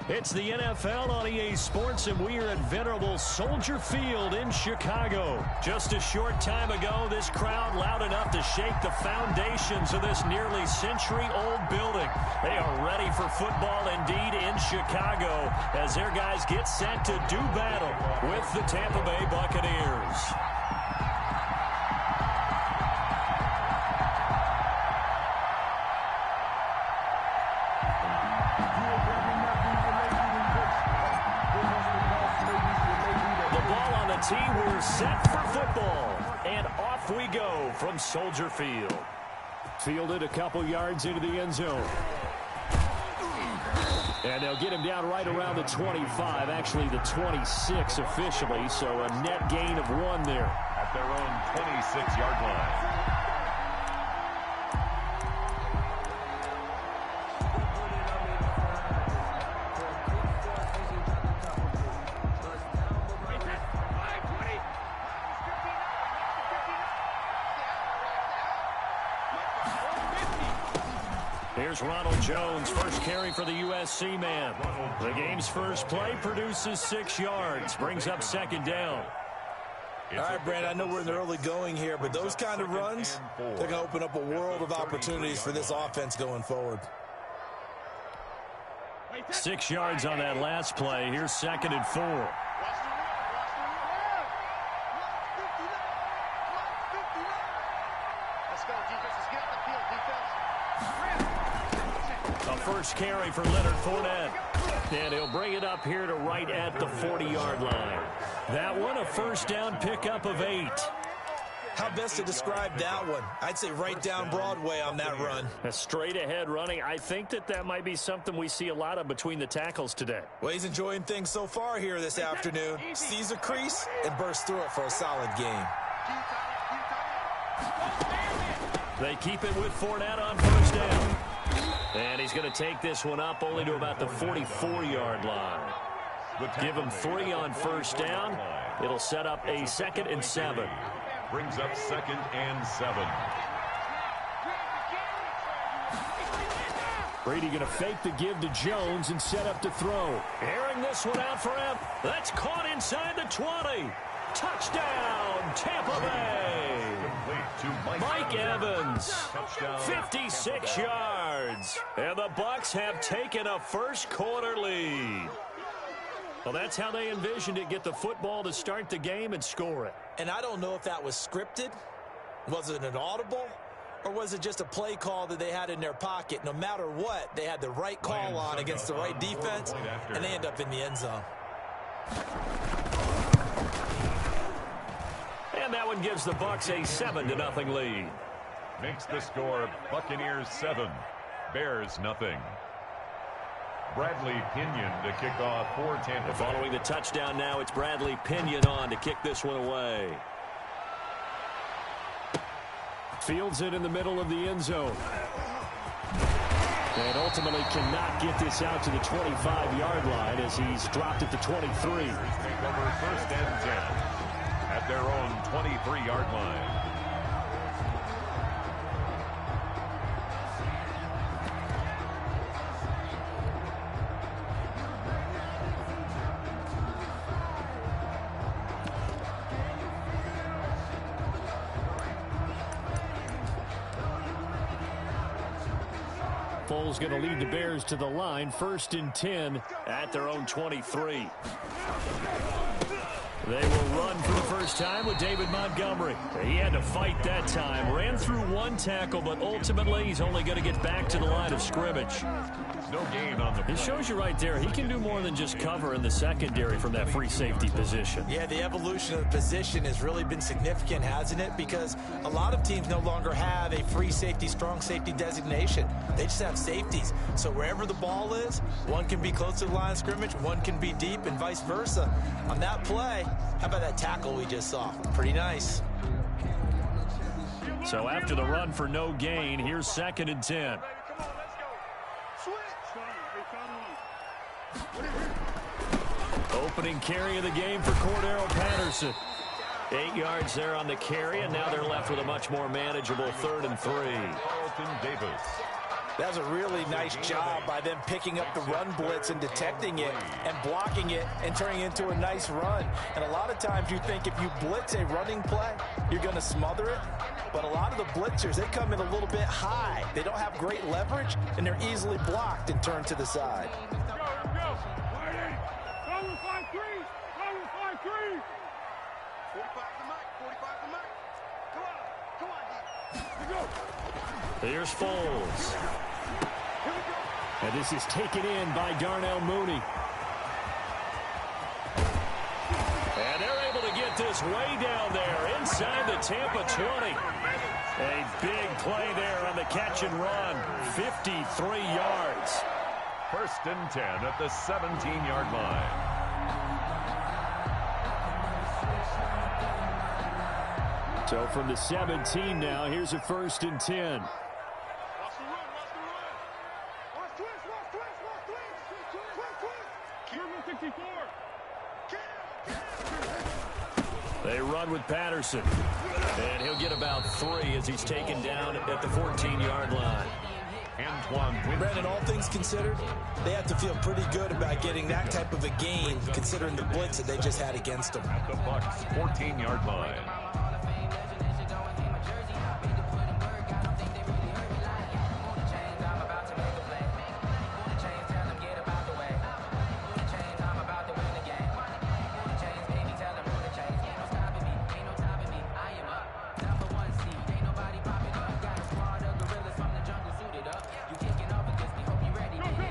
It's the NFL on EA Sports, and we are at venerable Soldier Field in Chicago. Just a short time ago, this crowd loud enough to shake the foundations of this nearly century-old building. They are ready for football indeed in Chicago as their guys get set to do battle with the Tampa Bay Buccaneers. We're set for football, and off we go from Soldier Field. Fielded a couple yards into the end zone. And they'll get him down right around the 25, actually the 26 officially, so a net gain of 1 there. At their own 26-yard line. Here's Ronald Jones, first carry for the USC man. The game's first play produces 6 yards, brings up second down. All right, Brandon, I know we're in the early going here, but those kind of runs, they're going to open up a world of opportunities for this offense going forward. 6 yards on that last play. Here's second and 4. First carry for Leonard Fournette. And he'll bring it up here to right at the 40-yard line. That one, a first down pickup of 8. How best to describe that one? I'd say right down Broadway on that run. A straight-ahead running. I think that might be something we see a lot of between the tackles today. Well, he's enjoying things so far here this afternoon. Sees a crease and bursts through it for a solid game. They keep it with Fournette on first down. And he's going to take this one up only to about the 44-yard line. Give him 3 on first down. It'll set up a 2nd and 7. Brings up 2nd and 7. Brady going to fake the give to Jones and set up to throw. Airing this one out for him. That's caught inside the 20. Touchdown, Tampa Bay. Mike Evans, 56 yards. And the Bucs have taken a first quarter lead. Well, that's how they envisioned it. Get the football to start the game and score it. And I don't know if that was scripted. Was it an audible? Or was it just a play call that they had in their pocket? No matter what, they had the right call on against the right defense, and they end up in the end zone. And that one gives the Bucs a 7-0 lead. Makes the score Buccaneers 7, Bears nothing. Bradley Pinion to kick off for Tampa Bay. Following the touchdown now, it's Bradley Pinion on to kick this one away. Fields it in the middle of the end zone. And ultimately cannot get this out to the 25-yard line as he's dropped it to 23. Take over 1st and 10 at their own 23-yard line. Foles going to lead the Bears to the line. 1st and 10 at their own 23. They will run for the first time with David Montgomery. He had to fight that time. Ran through 1 tackle, but ultimately he's only going to get back to the line of scrimmage. No gain on the. It shows you right there, he can do more than just cover in the secondary from that free safety position. Yeah, the evolution of the position has really been significant, hasn't it? Because a lot of teams no longer have a free safety, strong safety designation. They just have safeties. So wherever the ball is, one can be close to the line of scrimmage, one can be deep, and vice versa. On that play, how about that tackle we just saw? Pretty nice. So after the run for no gain, here's 2nd and 10. Opening carry of the game for Cordero Patterson. 8 yards there on the carry, and now they're left with a much more manageable 3rd and 3. Carlton Davis. That was a really nice job by them picking up the run blitz and detecting it and blocking it and turning it into a nice run. And a lot of times you think if you blitz a running play, you're going to smother it. But a lot of the blitzers, they come in a little bit high. They don't have great leverage, and they're easily blocked and turned to the side. Here's Foles. And this is taken in by Darnell Mooney. And they're able to get this way down there inside the Tampa 20. A big play there on the catch and run. 53 yards. 1st and 10 at the 17-yard line. So from the 17 now, here's a 1st and 10. They run with Patterson. And he'll get about 3 as he's taken down at the 14-yard line. Brandon, all things considered, they have to feel pretty good about getting that type of a gain, considering the blitz that they just had against them. At the Bucs' 14-yard line.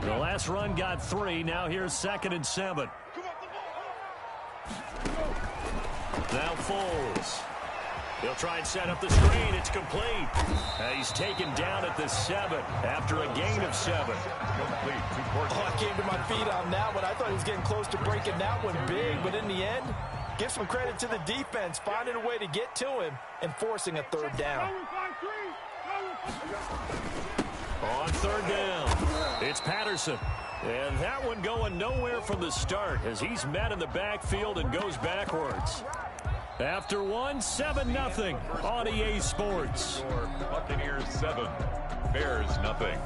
The last run got 3. Now here's 2nd and 7. Now Foles. He'll try and set up the screen. It's complete. He's taken down at the 7 after a gain of 7. Complete to Porter. I came to my feet on that one. I thought he was getting close to breaking that one big, but in the end, give some credit to the defense, finding a way to get to him and forcing a 3rd down. On 3rd down, it's Patterson. And that one going nowhere from the start as he's met in the backfield and goes backwards. After 1, 7-0 on EA Sports. Buccaneers 7, Bears nothing.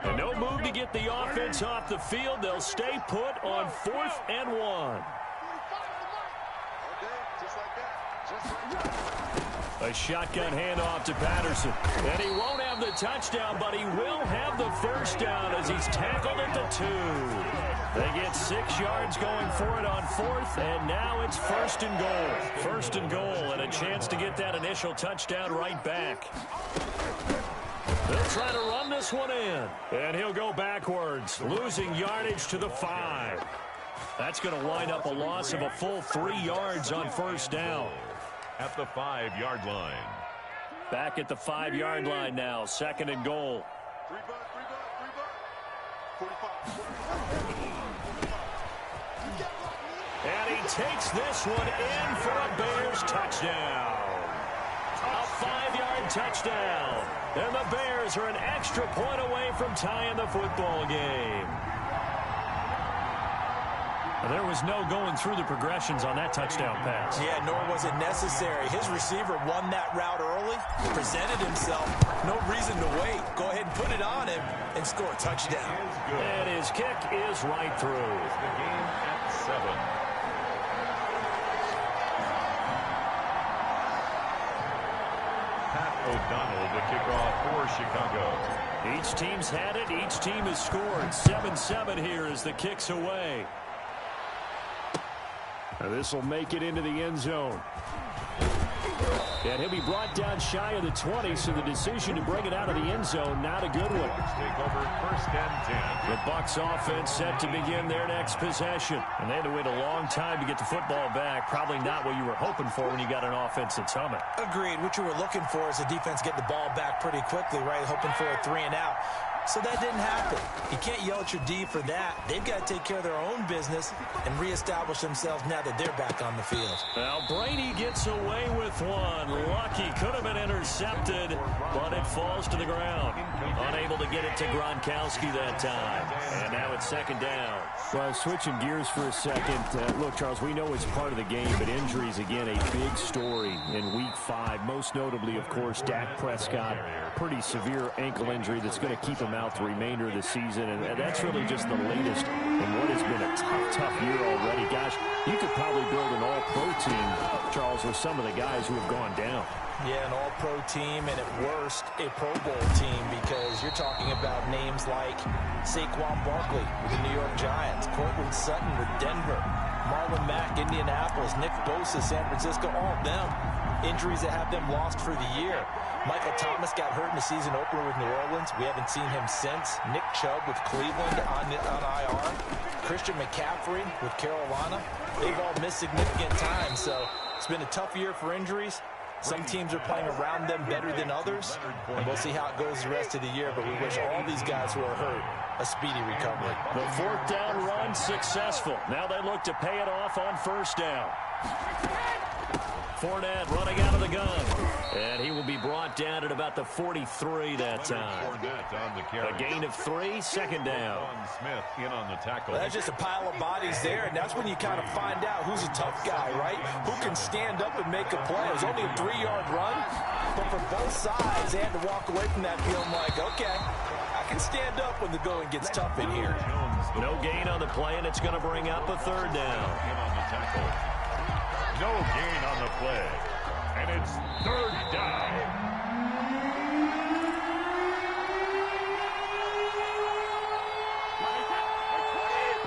And no move to get the offense off the field. They'll stay put on 4th and 1. A shotgun handoff to Patterson. And he won't have the touchdown, but he will have the 1st down as he's tackled at the 2. They get 6 yards going for it on 4th, and now it's 1st and goal. 1st and goal, and a chance to get that initial touchdown right back. They'll try to run this one in, and he'll go backwards, losing yardage to the 5. That's going to wind up a loss of a full 3 yards on 1st down. At the 5-yard line. Back at the 5-yard line now, 2nd and goal. And he takes this one in for a Bears touchdown. A 5-yard touchdown. And the Bears are an extra point away from tying the football game. There was no going through the progressions on that touchdown pass. Yeah, nor was it necessary. His receiver won that route early, presented himself. No reason to wait. Go ahead and put it on him and score a touchdown. And his kick is right through. The game at 7. Pat O'Donnell, the kickoff for Chicago. Each team's had it. Each team has scored. 7-7 here as the kick's away. This will make it into the end zone. And he'll be brought down shy of the 20, so the decision to bring it out of the end zone, not a good one. Take over 1st and 10. The Bucs offense set to begin their next possession. And they had to wait a long time to get the football back. Probably not what you were hoping for when you got an offense that's humming. Agreed. What you were looking for is the defense get the ball back pretty quickly, right? Hoping for a 3 and out. So that didn't happen. You can't yell at your D for that. They've got to take care of their own business and reestablish themselves now that they're back on the field. Well, Brady gets away with one. Lucky, could have been intercepted, but it falls to the ground. Unable to get it to Gronkowski that time. And now it's second down. Well, switching gears for a second. Look, Charles, we know it's part of the game, but injuries, again, a big story in Week 5. Most notably, of course, Dak Prescott. Pretty severe ankle injury that's going to keep him out the remainder of the season. And that's really just the latest in what has been a tough year already. Gosh, you could probably build an all-pro team, Charles, with some of the guys who have gone down. Yeah, an all-pro team, and at worst, a Pro Bowl team, because you're talking about names like Saquon Barkley with the New York Giants, Cortland Sutton with Denver, Marlon Mack, Indianapolis, Nick Bosa, San Francisco, all of them. Injuries that have them lost for the year. Michael Thomas got hurt in the season opener with New Orleans. We haven't seen him since. Nick Chubb with Cleveland on IR. Christian McCaffrey with Carolina. They've all missed significant time, so it's been a tough year for injuries. Some teams are playing around them better than others, and we'll see how it goes the rest of the year, but we wish all these guys who are hurt a speedy recovery. The fourth down run successful. Now they look to pay it off on first down. Fournette running out of the gun. And he will be brought down at about the 43 that time. A gain of 3, second down. Smith in on the tackle. That's just a pile of bodies there, and that's when you kind of find out who's a tough guy, right? Who can stand up and make a play. It was only a 3-yard run, but for both sides, they had to walk away from that feeling like, okay, I can stand up when the going gets tough in here. No gain on the play, and it's going to bring up a third down. In on the tackle. No gain on the play. And it's third down.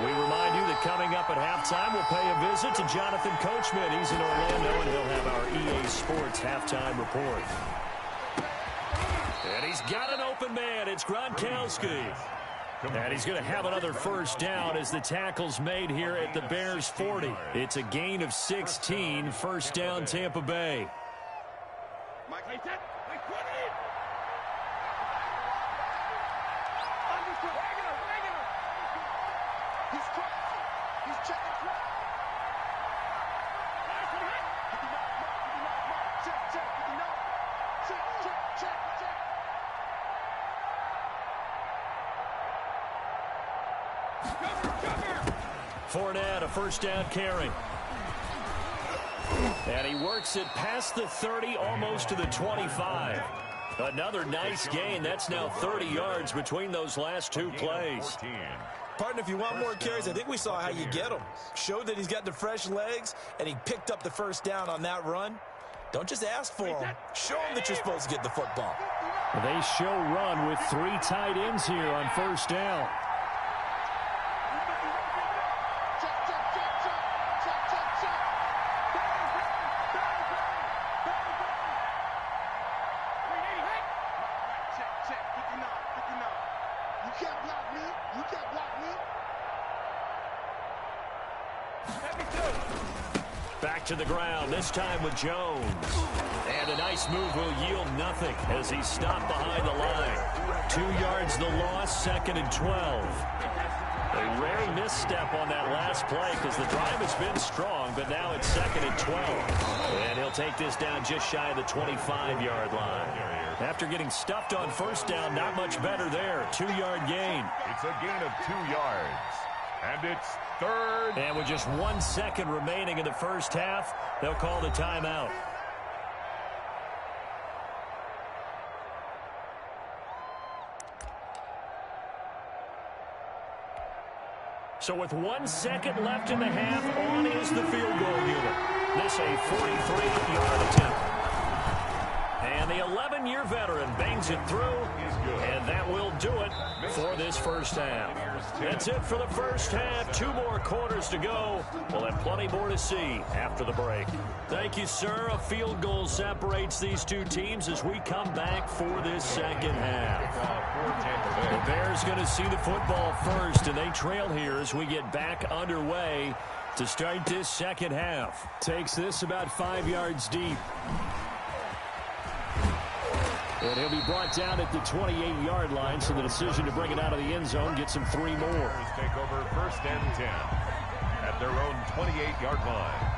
We remind you that coming up at halftime, we'll pay a visit to Jonathan Coachman. He's in Orlando, and he'll have our EA Sports halftime report. And he's got an open man. It's Gronkowski. And he's going to have another first down as the tackle's made here at the Bears 40. It's a gain of 16, first down Tampa Bay. Fournette, a first down carry. And he works it past the 30, almost to the 25. Another nice gain. That's now 30 yards between those last two plays. Partner, if you want more carries, I think we saw how you get them. Showed that he's got the fresh legs, and he picked up the first down on that run. Don't just ask for him. Show him that you're supposed to get the football. They show run with 3 tight ends here on first down. Back to the ground, this time with Jones. And a nice move will yield nothing as he's stopped behind the line. 2 yards the loss, second and 12. A rare misstep on that last play because the drive has been strong, but now it's second and 12. And he'll take this down just shy of the 25-yard line. After getting stuffed on first down, not much better there. 2-yard gain. It's a gain of 2 yards. And it's third. And with just 1 second remaining in the first half, they'll call the timeout. So with 1 second left in the half, on is the field goal unit. This a 43-yard attempt. And the 11-year veteran bangs it through, and that will do it for this first half. That's it for the first half. 2 more quarters to go. We'll have plenty more to see after the break. Thank you, sir. A field goal separates these two teams as we come back for this second half. The Bears going to see the football first, and they trail here as we get back underway to start this second half. Takes this about 5 yards deep. And he'll be brought down at the 28-yard line, so the decision to bring it out of the end zone gets him 3 more. Bears take over 1st and 10 at their own 28-yard line.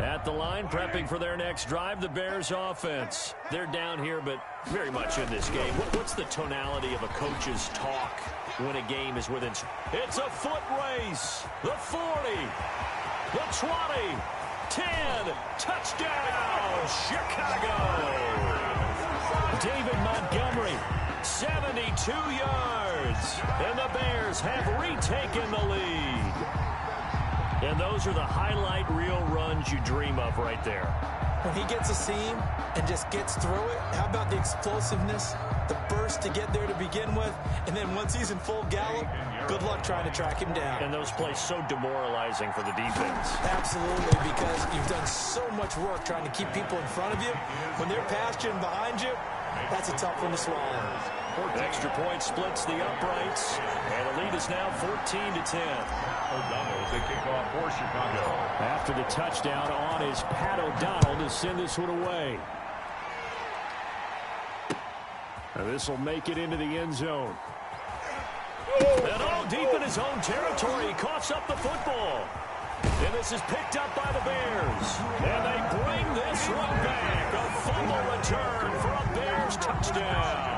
At the line, prepping for their next drive, the Bears offense. They're down here, but very much in this game. What's the tonality of a coach's talk when a game is within? It's a foot race. The 40, the 20, 10, touchdown, Chicago. David Montgomery, 72 yards, and the Bears have retaken the lead. And those are the highlight reel runs you dream of right there. When he gets a seam and just gets through it, how about the explosiveness, the burst to get there to begin with, and then once he's in full gallop, good luck trying to track him down. And those plays so demoralizing for the defense. Absolutely, because you've done so much work trying to keep people in front of you. When they're past you and behind you, that's a tough one to swallow. Extra point splits the uprights, and the lead is now 14-10. O'Donnell to kick off for Chicago. After the touchdown on is Pat O'Donnell to send this one away. And this will make it into the end zone. And deep in his own territory, he coughs up the football. And this is picked up by the Bears. And they bring this one back. A fumble return for a Bears touchdown.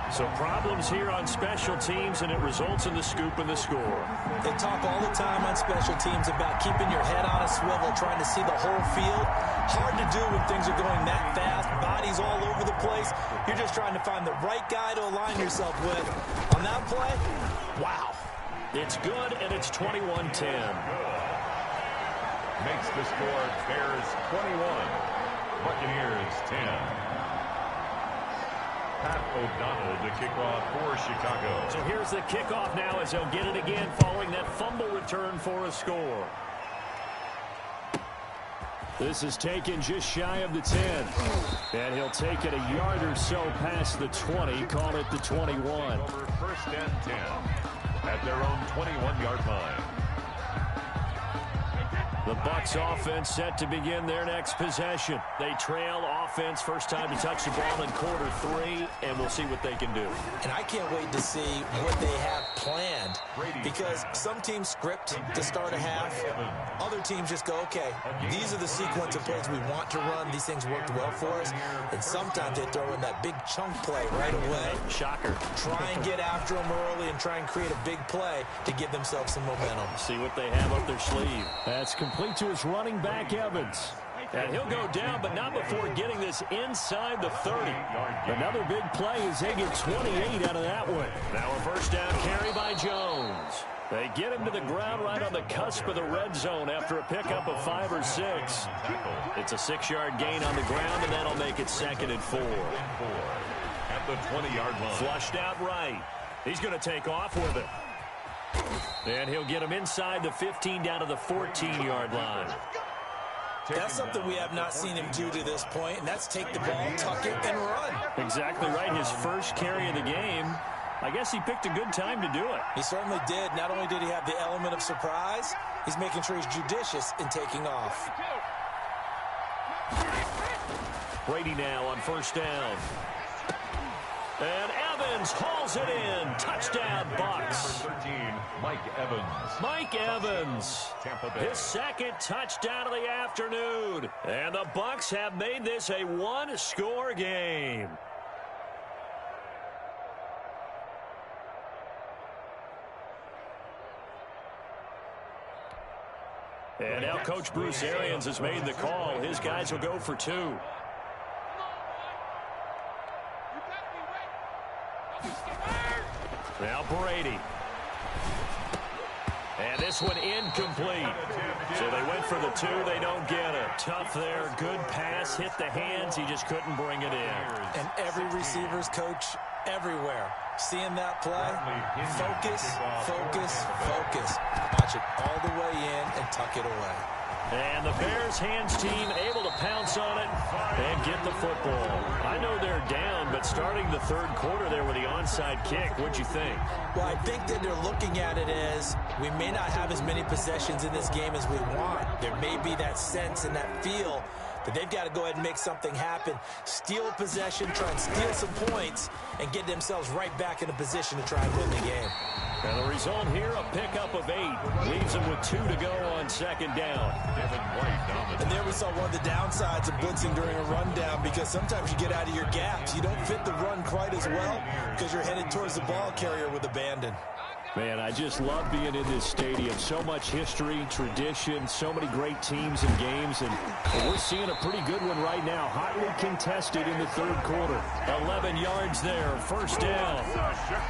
So problems here on special teams, and it results in the scoop and the score. They talk all the time on special teams about keeping your head on a swivel, trying to see the whole field. Hard to do when things are going that fast, bodies all over the place. You're just trying to find the right guy to align yourself with. On that play, wow. It's good, and it's 21-10. Makes the score Bears 21, Buccaneers 10. Pat O'Donnell to kick off for Chicago. So here's the kickoff now as they'll get it again following that fumble return for a score. This is taken just shy of the 10. And he'll take it a yard or so past the 20, call it the 21. Over 1st and 10 at their own 21-yard line. The Bucs offense set to begin their next possession. They trail offense, first time to touch the ball in quarter 3, and we'll see what they can do. And I can't wait to see what they have planned, because some teams script to start a half. Other teams just go, okay, these are the sequence of plays we want to run. These things worked well for us. And sometimes they throw in that big chunk play right away. Shocker. Try and get after them early and try and create a big play to give themselves some momentum. See what they have up their sleeve. That's complete to his running back, Evans. And he'll go down, but not before getting this inside the 30. Another big play as they get 28 out of that one. Now a first down carry by Jones. They get him to the ground right on the cusp of the red zone after a pickup of 5 or 6. It's a 6-yard gain on the ground, and that'll make it 2nd and 4. At the 20-yard line. Flushed out right. He's going to take off with it. And he'll get him inside the 15 down to the 14-yard line. That's something we have not seen him do to this point, and that's take the ball, tuck it, and run. Exactly right. His first carry of the game. I guess he picked a good time to do it. He certainly did. Not only did he have the element of surprise, he's making sure he's judicious in taking off. Brady now on first down. And Evans hauls it in. Touchdown, Bucs. Number 13, Mike Evans. Mike Evans, Tampa Bay. his 2nd touchdown of the afternoon. And the Bucs have made this a 1-score game. And now Coach Bruce Arians has made the call. His guys will go for 2. Now Brady. And this one incomplete. So they went for the 2. They don't get it. Tough there. Good pass. Hit the hands. He just couldn't bring it in. And every receiver's coach everywhere. Seeing that play, focus, focus, focus. Watch it all the way in and tuck it away. And the Bears hands team able to pounce on it and get the football. I know they're down, but starting the third quarter there with the onside kick, what'd you think? Well, I think that they're looking at it as we may not have as many possessions in this game as we want. There may be that sense and that feel that they've got to go ahead and make something happen, steal a possession, try and steal some points, and get themselves right back in a position to try and win the game. And the result here, a pickup of 8. Leaves them with 2 to go on second down. And there we saw one of the downsides of blitzing during a rundown, because sometimes you get out of your gaps. You don't fit the run quite as well because you're headed towards the ball carrier with abandon. Man, I just love being in this stadium. So much history, tradition, so many great teams and games, and we're seeing a pretty good one right now. Hotly contested in the third quarter. 11 yards there, first down.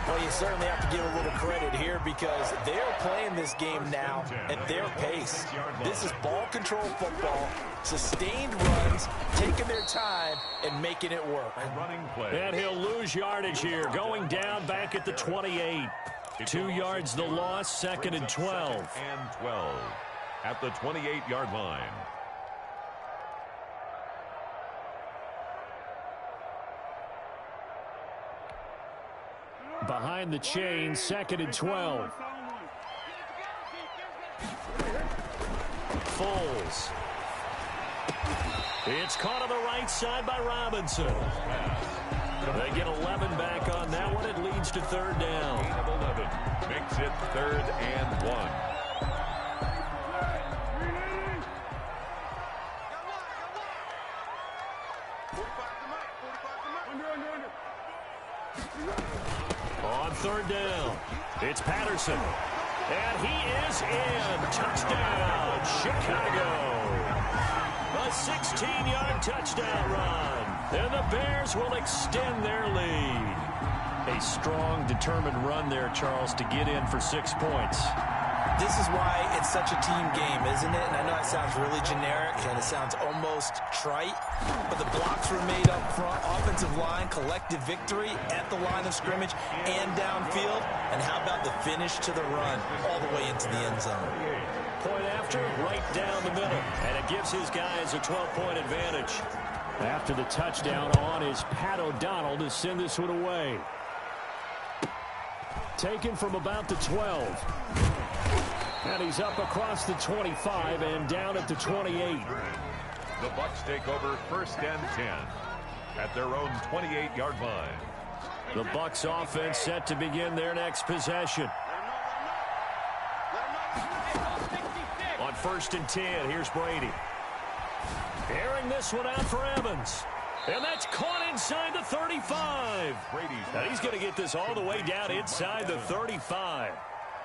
Well, you certainly have to give a little credit here because they are playing this game now at their pace. This is ball control football, sustained runs, taking their time, and making it work. And he'll lose yardage here, going down back at the 28. 2 yards the loss, second and 12. And 12 at the 28-yard line. Behind the chain, second and 12. Foles. It's caught on the right side by Robinson. They get 11 back on that one. It leads to third down. 11 makes it third and 1. On third down, it's Patterson. And he is in. Touchdown, Chicago. A 16-yard touchdown run. And the Bears will extend their lead. A strong, determined run there, Charles, to get in for 6 points. This is why it's such a team game, isn't it? And I know it sounds really generic and it sounds almost trite, but the blocks were made up front, offensive line, collective victory at the line of scrimmage and downfield. And how about the finish to the run all the way into the end zone? Point after, right down the middle. And it gives his guys a 12-point advantage. After the touchdown on is Pat O'Donnell to send this one away. Taken from about the 12. And he's up across the 25 and down at the 28. The Bucs take over first and 10 at their own 28-yard line. The Bucs offense set to begin their next possession. On first and 10, here's Brady. Airing this one out for Evans. And that's caught inside the 35. Now he's going to get this all the way down inside the 35.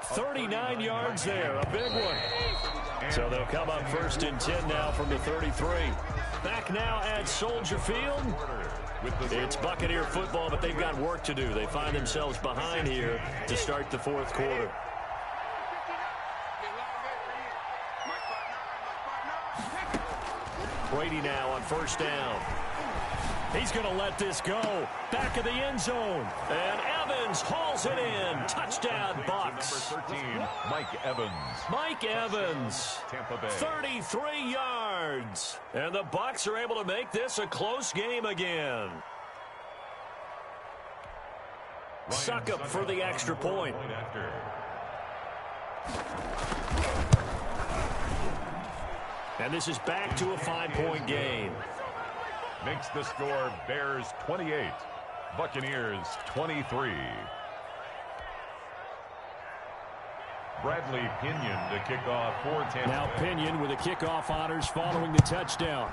39 yards there, a big one. So they'll come up first and 10 now from the 33. Back now at Soldier Field. It's Buccaneer football, but they've got work to do. They find themselves behind here to start the fourth quarter. Brady now on first down. He's going to let this go. Back of the end zone. And Evans hauls it in. Touchdown, Bucs. Number 13, Mike Evans. Mike Evans. Tampa Bay. 33 yards. And the Bucs are able to make this a close game again. Succop for the extra point. And this is back to a 5-point game. Makes the score Bears 28, Buccaneers 23. Bradley Pinion to kick off for Tampa. Now Pinion with the kickoff honors following the touchdown.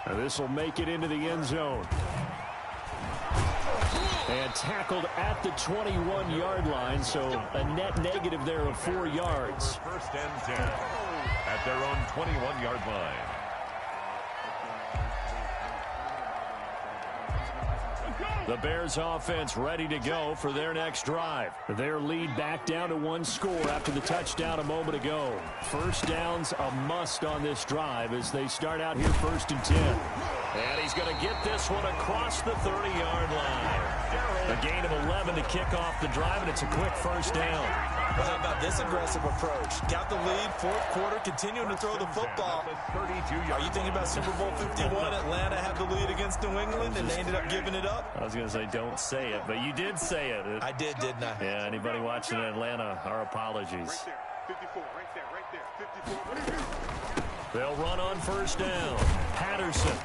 And this will make it into the end zone. And tackled at the 21-yard line, so a net negative there of 4 yards. First and 10 at their own 21-yard line. The Bears offense ready to go for their next drive. Their lead back down to 1 score after the touchdown a moment ago. First down's a must on this drive as they start out here first and 10. And he's going to get this one across the 30-yard line. A gain of 11 to kick off the drive, and it's a quick first down. Well, how about this aggressive approach? Got the lead, fourth quarter, continuing to throw the football. Are you thinking about Super Bowl 51? Atlanta had the lead against New England, and they ended up giving it up? I was going to say, don't say it, but you did say it. I did, didn't I? Yeah, anybody watching Atlanta, our apologies. Right there, 54, right there, 54. They'll run on first down. Patterson.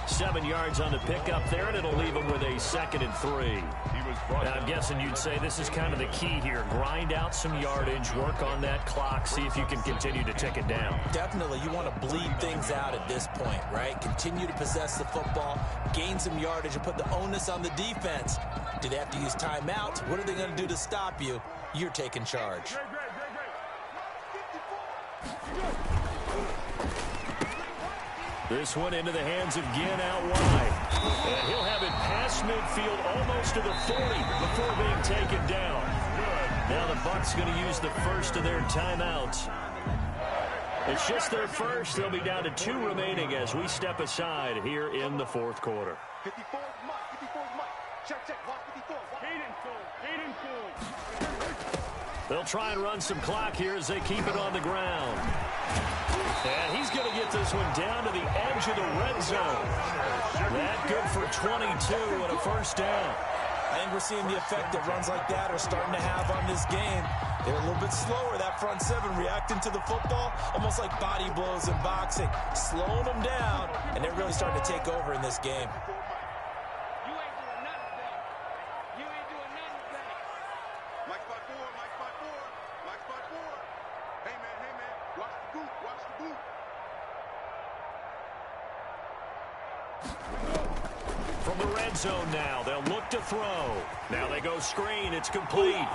7 yards on the pickup there, and it'll leave him with a 2nd and 3. Now, I'm guessing you'd say this is kind of the key here. Grind out some yardage, work on that clock, see if you can continue to tick it down. Definitely, you want to bleed things out at this point, right? Continue to possess the football, gain some yardage, and put the onus on the defense. Do they have to use timeouts? What are they going to do to stop you? You're taking charge. This one into the hands of Ginn out wide. And he'll have it past midfield almost to the 40 before being taken down. Now the Bucs going to use the first of their timeouts. It's just their first. They'll be down to 2 remaining as we step aside here in the fourth quarter. 54 Mike. Check, walk 54. They'll try and run some clock here as they keep it on the ground. And he's going to get this one down to the edge of the red zone. That good for 22 and a first down. I think we're seeing the effect that runs like that are starting to have on this game. They're a little bit slower, that front seven, reacting to the football, almost like body blows in boxing, slowing them down, and they're really starting to take over in this game. From the red zone now, they'll look to throw. Now they go screen, it's complete.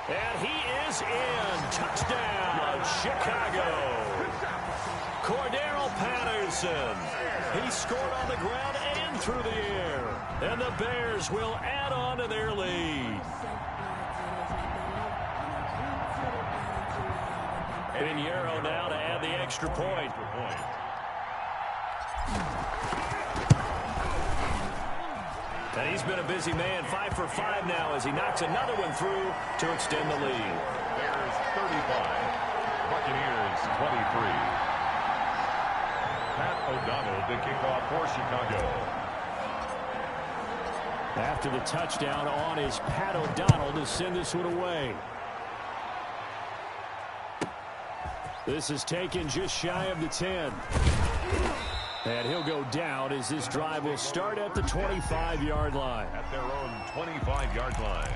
And he is in. Touchdown, Chicago. Cordarrelle Patterson. He scored on the ground and through the air. And the Bears will add on to their lead. Pinheiro now to add the extra point. And he's been a busy man, 5 for 5 now as he knocks another one through to extend the lead. Bears 35, Buccaneers 23. Pat O'Donnell to kick off for Chicago. After the touchdown on is Pat O'Donnell to send this one away. This is taken just shy of the 10. And he'll go down as this drive will start at the 25-yard line. At their own 25-yard line.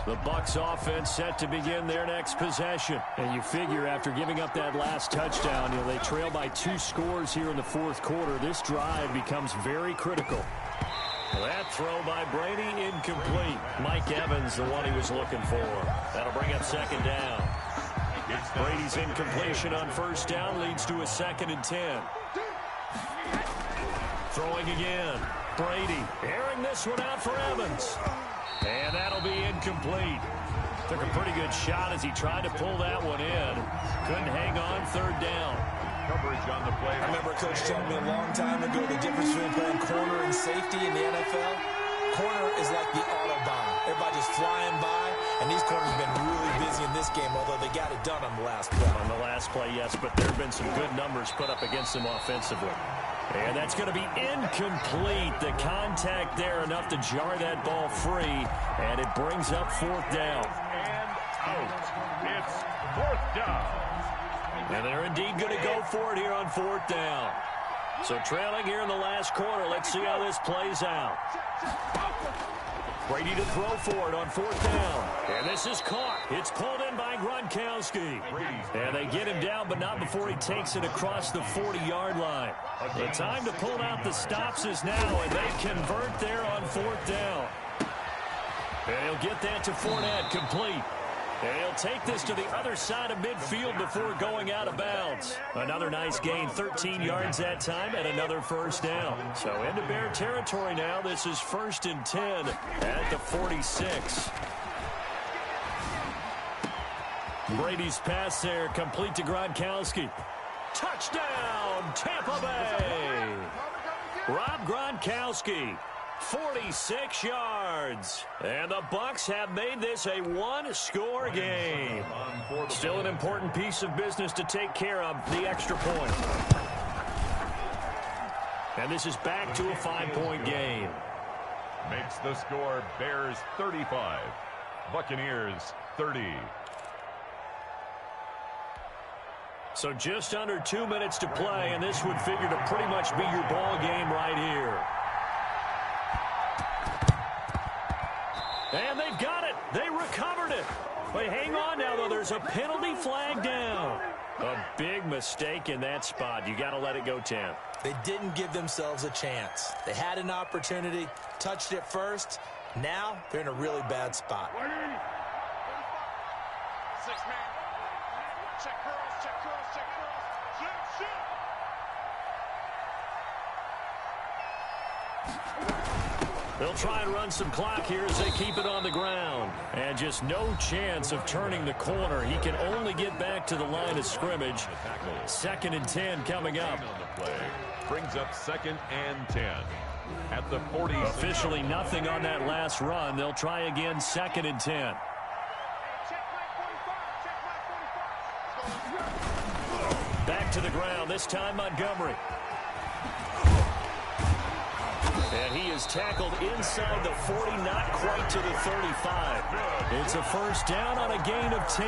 The Bucs offense set to begin their next possession. And you figure after giving up that last touchdown, they trail by 2 scores here in the fourth quarter. This drive becomes very critical. That throw by Brady incomplete. Mike Evans, the one he was looking for. That'll bring up second down. Brady's incompletion on first down leads to a 2nd and 10. Throwing again. Brady airing this one out for Evans. And that'll be incomplete. Took a pretty good shot as he tried to pull that one in. Couldn't hang on, third down. Coverage on the play. I remember Coach telling me a long time ago the difference between playing corner and safety in the NFL. Corner is like the Autobahn. Everybody just flying by, and these corners have been really busy in this game, although they got it done on the last play. On the last play, yes, but there have been some good numbers put up against them offensively. And that's going to be incomplete. The contact there enough to jar that ball free, and it brings up fourth down. And out. It's fourth down. And they're indeed going to go for it here on fourth down. So trailing here in the last quarter. Let's see how this plays out. Brady to throw for it on fourth down. And this is caught. It's pulled in by Gronkowski. And they get him down, but not before he takes it across the 40-yard line. The time to pull out the stops is now, and they convert there on fourth down. And he'll get that to Fournette, complete. And he'll take this to the other side of midfield before going out of bounds. Another nice gain, 13 yards that time, and another first down. So into Bear territory now. This is 1st and 10 at the 46. Brady's pass there, complete to Gronkowski. Touchdown, Tampa Bay! Rob Gronkowski. 46 yards. And the Bucs have made this a one-score game. Still an important piece of business to take care of, the extra point. And this is back to a 5-point game. Makes the score Bears 35, Buccaneers 30. So just under 2 minutes to play, and this would figure to pretty much be your ball game right here. And they've got it. They recovered it. But hang on now, though. There's a penalty flag down. A big mistake in that spot. You got to let it go, Tam. They didn't give themselves a chance. They had an opportunity, touched it first. Now they're in a really bad spot. 6 man. Check curls, check curls, check curls. Shoot, shoot. They'll try and run some clock here as they keep it on the ground. And just no chance of turning the corner. He can only get back to the line of scrimmage. 2nd and 10 coming up. Brings up 2nd and 10 at the 40. Officially nothing on that last run. They'll try again, 2nd and 10. Back to the ground, this time Montgomery. And he is tackled inside the 40, not quite to the 35. It's a first down on a gain of 10.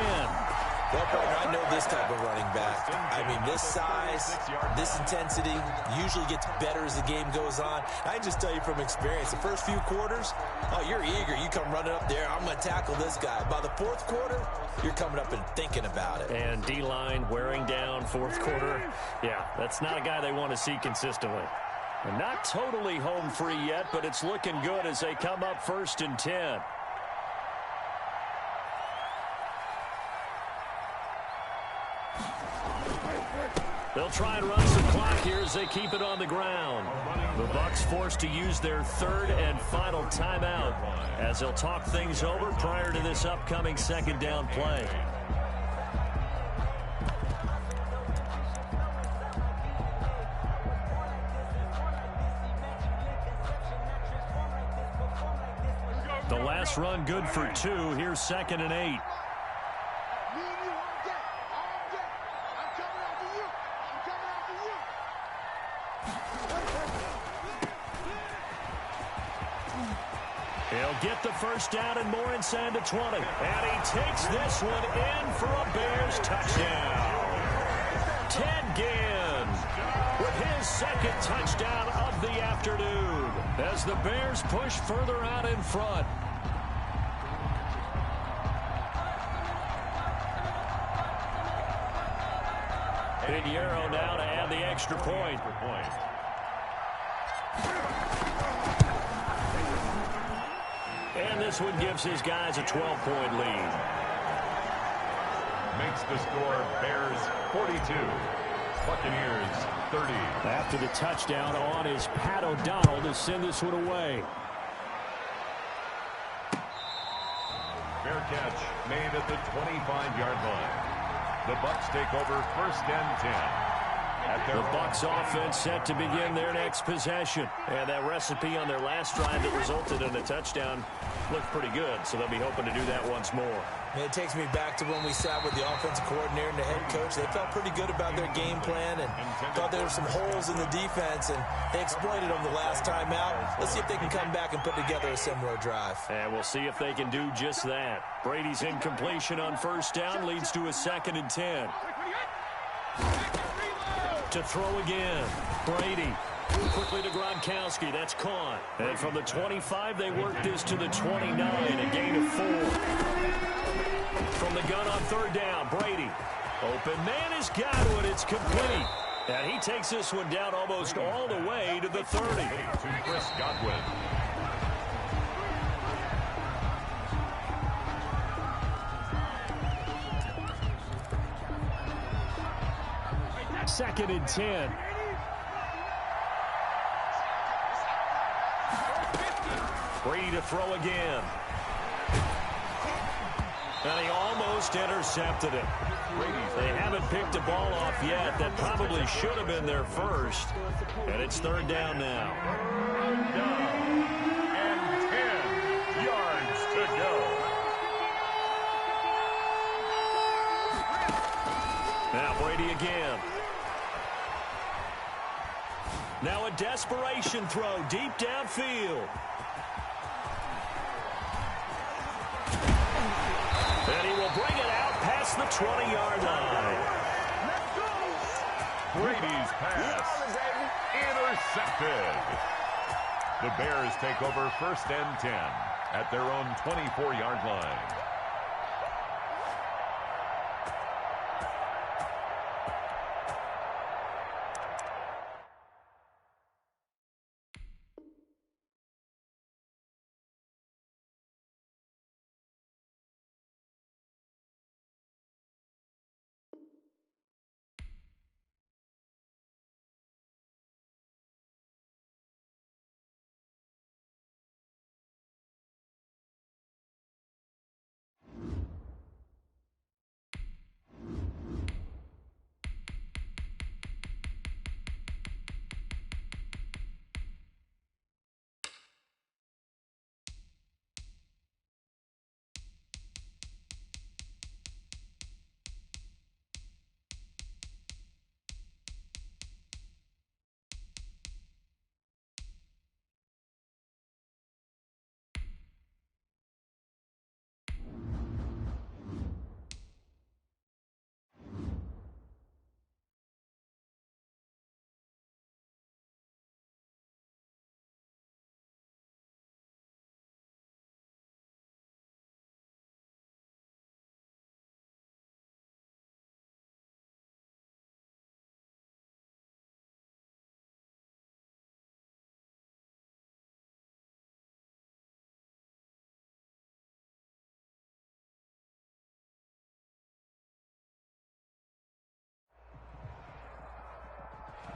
Well, partner, I know this type of running back. I mean, this size, this intensity usually gets better as the game goes on. I can just tell you from experience, the first few quarters, oh, you're eager. You come running up there, I'm going to tackle this guy. By the 4th quarter, you're coming up and thinking about it. And D-line wearing down 4th quarter. Yeah, that's not a guy they want to see consistently. And not totally home free yet, but it's looking good as they come up 1st and 10. They'll try and run some clock here as they keep it on the ground. The Bucs forced to use their 3rd and final timeout as they'll talk things over prior to this upcoming 2nd down play. The last run good for 2. Here's 2nd and 8. He'll get the first down and more inside the 20. And he takes this one in for a Bears touchdown. Ted Ginn with his 2nd touchdown of the afternoon as the Bears push further out in front. Pinheiro now to add the extra point. And this one gives his guys a 12-point lead. Makes the score Bears 42, Buccaneers 30. After the touchdown on is Pat O'Donnell to send this one away. Fair catch made at the 25-yard line. The Bucs take over 1st and 10. The Bucs offense set to begin their next possession. And that recipe on their last drive that resulted in a touchdown looked pretty good, so they'll be hoping to do that once more. It takes me back to when we sat with the offensive coordinator and the head coach. They felt pretty good about their game plan and thought there were some holes in the defense, and they exploited them the last time out. Let's see if they can come back and put together a similar drive. And we'll see if they can do just that. Brady's incompletion on 1st down leads to a 2nd and 10. To throw again. Brady. Quickly to Gronkowski. That's caught. And from the 25, they work this to the 29. A gain of 4. From the gun on 3rd down, Brady. Open man is got to it. It's complete. And he takes this one down almost all the way to the 30. To Chris Godwin. 2nd and 10. Brady to throw again. And he almost intercepted it. They haven't picked the ball off yet. That probably should have been their first. And it's 3rd down now. Down. And 10 yards to go. Now Brady again. Now a desperation throw deep downfield. And he will bring it out past the 20-yard line. Brady's pass intercepted. The Bears take over 1st and 10 at their own 24-yard line.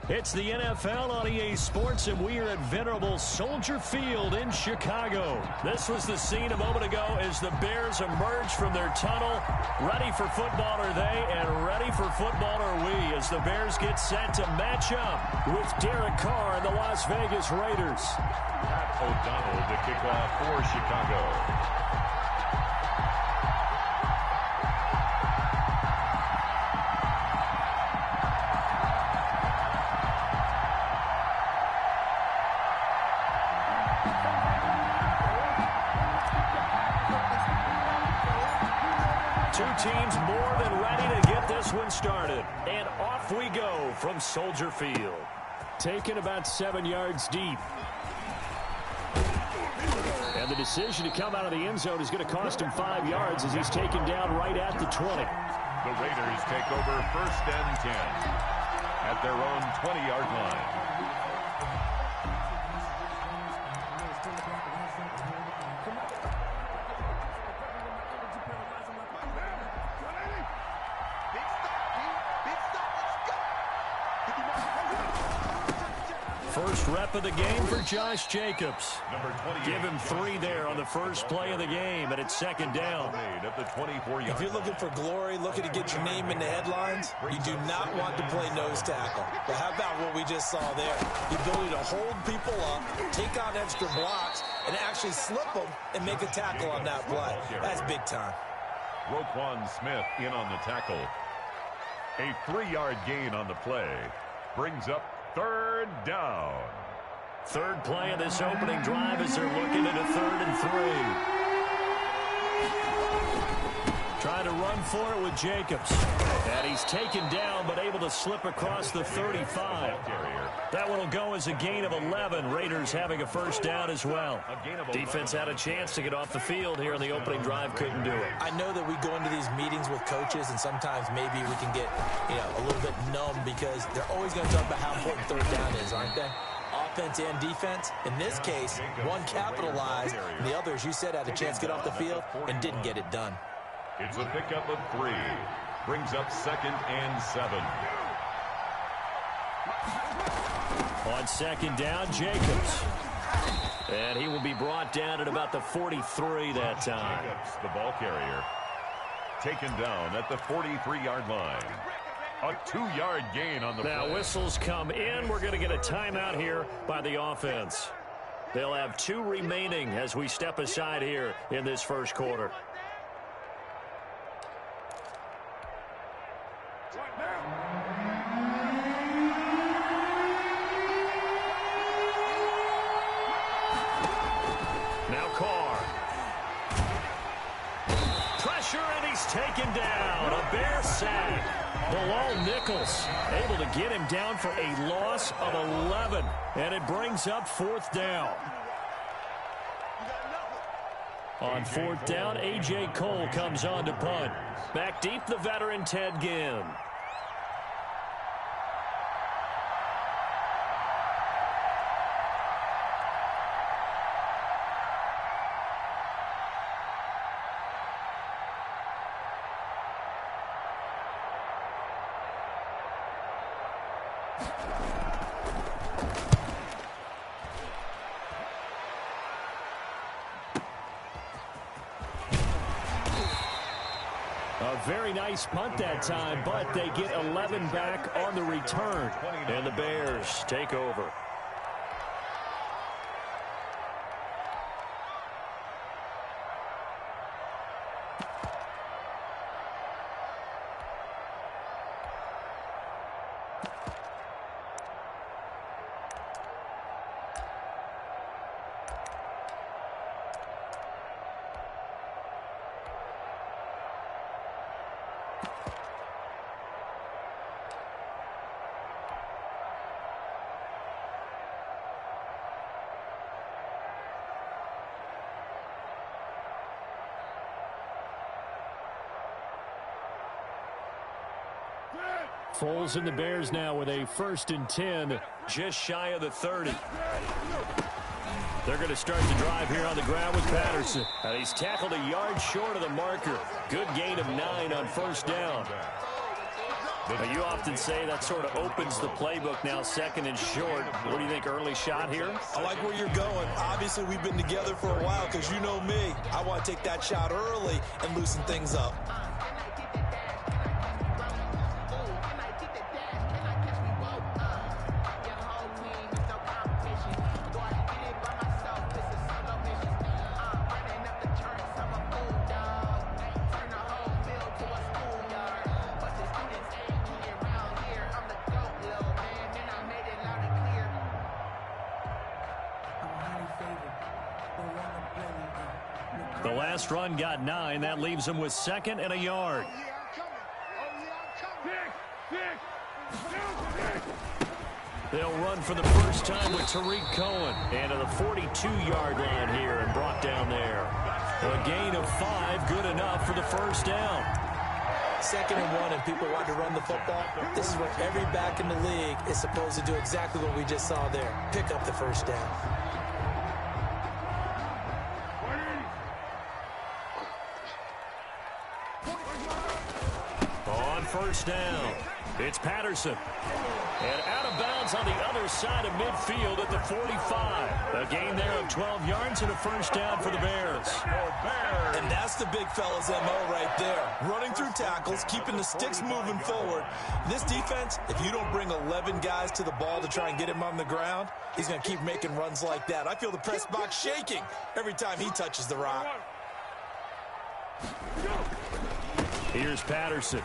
It's the NFL on EA Sports, and we are at venerable Soldier Field in Chicago. This was the scene a moment ago as the Bears emerged from their tunnel. Ready for football are they, and ready for football are we, as the Bears get set to match up with Derek Carr and the Las Vegas Raiders. Pat O'Donnell to kick off for Chicago. Two teams more than ready to get this one started. And off we go from Soldier Field. Taken about 7 yards deep. And the decision to come out of the end zone is going to cost him 5 yards as he's taken down right at the 20. The Raiders take over 1st and 10 at their own 20-yard line. First rep of the game for Josh Jacobs. Give him 3 there on the first play of the game, and it's 2nd down. If you're looking for glory, looking to get your name in the headlines, you do not want to play nose tackle. But how about what we just saw there? The ability to hold people up, take on extra blocks, and actually slip them and make a tackle on that play. That's big time. Roquan Smith in on the tackle. A 3-yard gain on the play brings up 3rd down. Third play of this opening drive as they're looking at a 3rd and 3. Trying to run for it with Jacobs. And he's taken down but able to slip across the 35. That one will go as a gain of 11. Raiders having a first down as well. Defense had a chance to get off the field here in the opening drive. Couldn't do it. I know that we go into these meetings with coaches and sometimes maybe we can get a little bit numb because they're always going to talk about how important 3rd down is, aren't they? Offense and defense. In this case, one capitalized, and the other, as you said, had a chance to get off the field and didn't get it done. It's a pickup of 3. Brings up 2nd and 7. On second down, Jacobs. And he will be brought down at about the 43 that time. Jacobs, the ball carrier, taken down at the 43-yard line. A 2-yard gain on the play. Now whistles come in. We're going to get a timeout here by the offense. They'll have 2 remaining as we step aside here in this first quarter. Now Carr. Pressure, and he's taken down. A Bear sack. Bilal Nichols able to get him down for a loss of 11. And it brings up 4th down. On 4th down, A.J. Cole comes on to punt. Back deep, the veteran Ted Ginn. A very nice punt that time, but they get 11 back on the return. And the Bears take over. Foles and the Bears now with a 1st and 10, just shy of the 30. They're going to start the drive here on the ground with Patterson. And he's tackled a yard short of the marker. Good gain of 9 on 1st down. Now, you often say that sort of opens the playbook now, 2nd and short. What do you think, early shot here? I like where you're going. Obviously, we've been together for a while because you know me. I want to take that shot early and loosen things up. The last run got 9. That leaves them with 2nd and a yard. They'll run for the first time with Tariq Cohen. And to the 42-yard line here and brought down there. A gain of 5, good enough for the 1st down. 2nd and 1, and people want to run the football. This is where every back in the league is supposed to do exactly what we just saw there. Pick up the 1st down. On 1st down, it's Patterson. And out of bounds on the other side of midfield at the 45. A gain there of 12 yards and a 1st down for the Bears. And that's the big fella's MO right there. Running through tackles, keeping the sticks moving forward. This defense, if you don't bring 11 guys to the ball to try and get him on the ground, he's going to keep making runs like that. I feel the press box shaking every time he touches the rock. Here's Patterson.